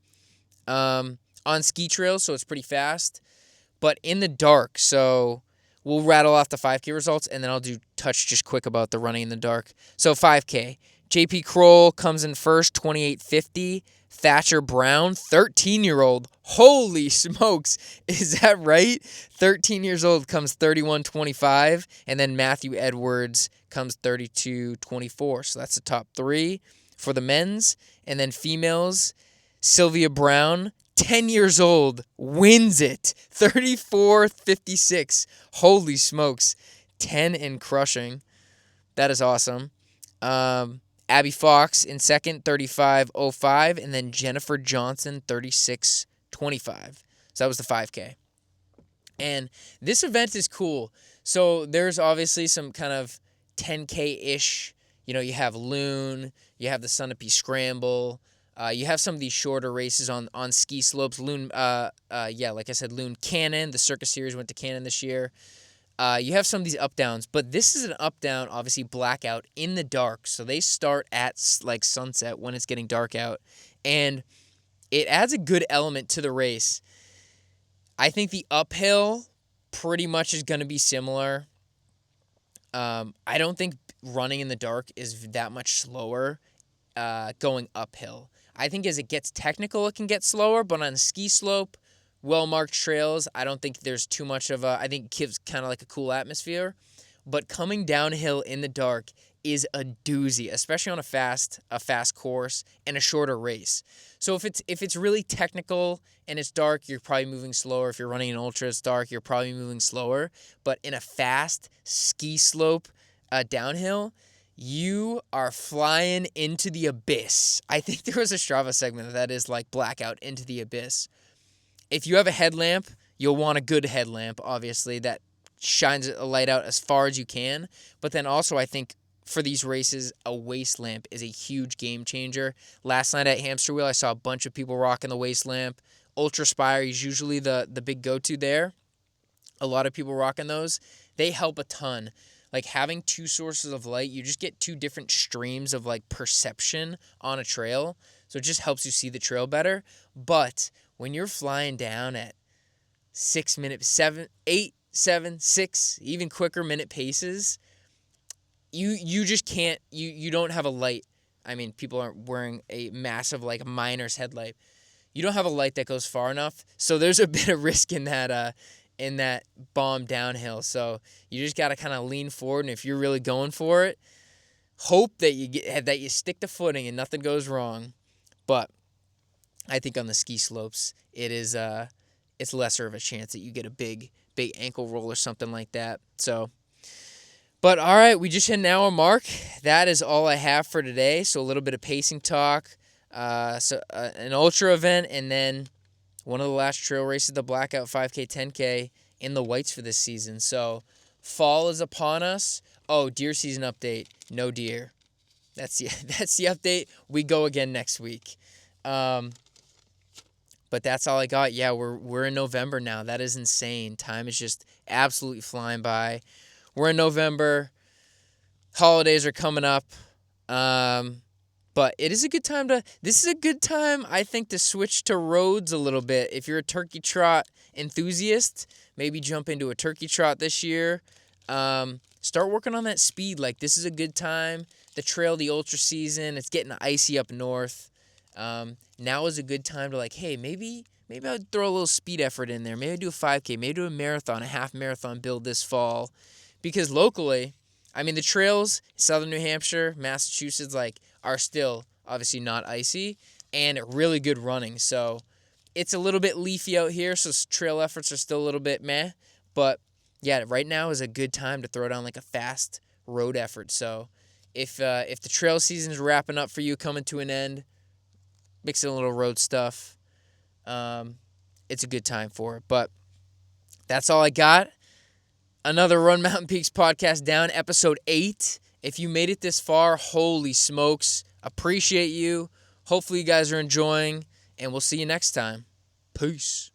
on ski trails. So it's pretty fast. But in the dark, so we'll rattle off the 5K results, and then I'll touch just quick about the running in the dark. So 5K, JP Kroll comes in first, 28:50. Thatcher Brown, 13-year-old. Holy smokes, is that right? 13 years old comes 31:25, and then Matthew Edwards comes 32:24. So that's the top 3 for the men's. And then females, Sylvia Brown, 10 years old, wins it. 34:56. Holy smokes. 10 and crushing. That is awesome. Abby Fox in second, 35:05. And then Jennifer Johnson, 36:25. So that was the 5K. And this event is cool. So there's obviously some kind of 10K-ish. You know, you have Loon. You have the Sunapee Scramble. You have some of these shorter races on ski slopes. Loon, like I said, Loon Cannon. The Circus Series went to Cannon this year. You have some of these up-downs, but this is an up-down, obviously Blackout, in the dark. So they start at like sunset when it's getting dark out, and it adds a good element to the race. I think the uphill pretty much is going to be similar. I don't think running in the dark is that much slower going uphill. I think as it gets technical, it can get slower, but on a ski slope, well-marked trails, I don't think there's too much of I think it gives kind of like a cool atmosphere. But coming downhill in the dark is a doozy, especially on a fast course and a shorter race. So if it's really technical and it's dark, you're probably moving slower. If you're running an ultra, it's dark, you're probably moving slower. But in a fast ski slope downhill, you are flying into the abyss. I think there was a Strava segment that is like Blackout into the abyss. If you have a headlamp, you'll want a good headlamp, obviously, that shines a light out as far as you can. But then also, I think for these races, a waist lamp is a huge game changer. Last night at Hamsterwheel, I saw a bunch of people rocking the waist lamp. Ultra Spire is usually the big go-to there. A lot of people rocking those. They help a ton. Like having two sources of light, you just get two different streams of like perception on a trail. So it just helps you see the trail better. But when you're flying down at 6 minute, 7, 8, 7, 6, even quicker minute paces, you just can't, you don't have a light. I mean, people aren't wearing a massive like miner's headlight. You don't have a light that goes far enough. So there's a bit of risk in that bomb downhill. So you just got to kind of lean forward, and if you're really going for it, hope that you stick the footing and nothing goes wrong. But I think on the ski slopes, it's lesser of a chance that you get a big ankle roll or something like that. So, but all right, we just hit an hour mark. That is all I have for today. So a little bit of pacing talk, an ultra event, and then one of the last trail races, the Blackout 5K, 10K in the whites for this season. So fall is upon us. Oh, deer season update. No deer. That's the update. We go again next week. But that's all I got. Yeah, we're in November now. That is insane. Time is just absolutely flying by. We're in November. Holidays are coming up. But this is a good time, I think, to switch to roads a little bit. If you're a turkey trot enthusiast, maybe jump into a turkey trot this year. Start working on that speed. Like, this is a good time. The trail, the ultra season, it's getting icy up north. Now is a good time to like, hey, maybe I'll throw a little speed effort in there. Maybe do a 5K, maybe do a marathon, a half marathon build this fall. Because locally, I mean, the trails, southern New Hampshire, Massachusetts, like, are still obviously not icy and really good running. So it's a little bit leafy out here, so trail efforts are still a little bit meh. But yeah, right now is a good time to throw down like a fast road effort. So if the trail season is wrapping up for you, coming to an end, mix in a little road stuff, it's a good time for it. But that's all I got. Another Run Mountain Peaks podcast down, episode 8. If you made it this far, holy smokes, appreciate you. Hopefully you guys are enjoying, and we'll see you next time. Peace.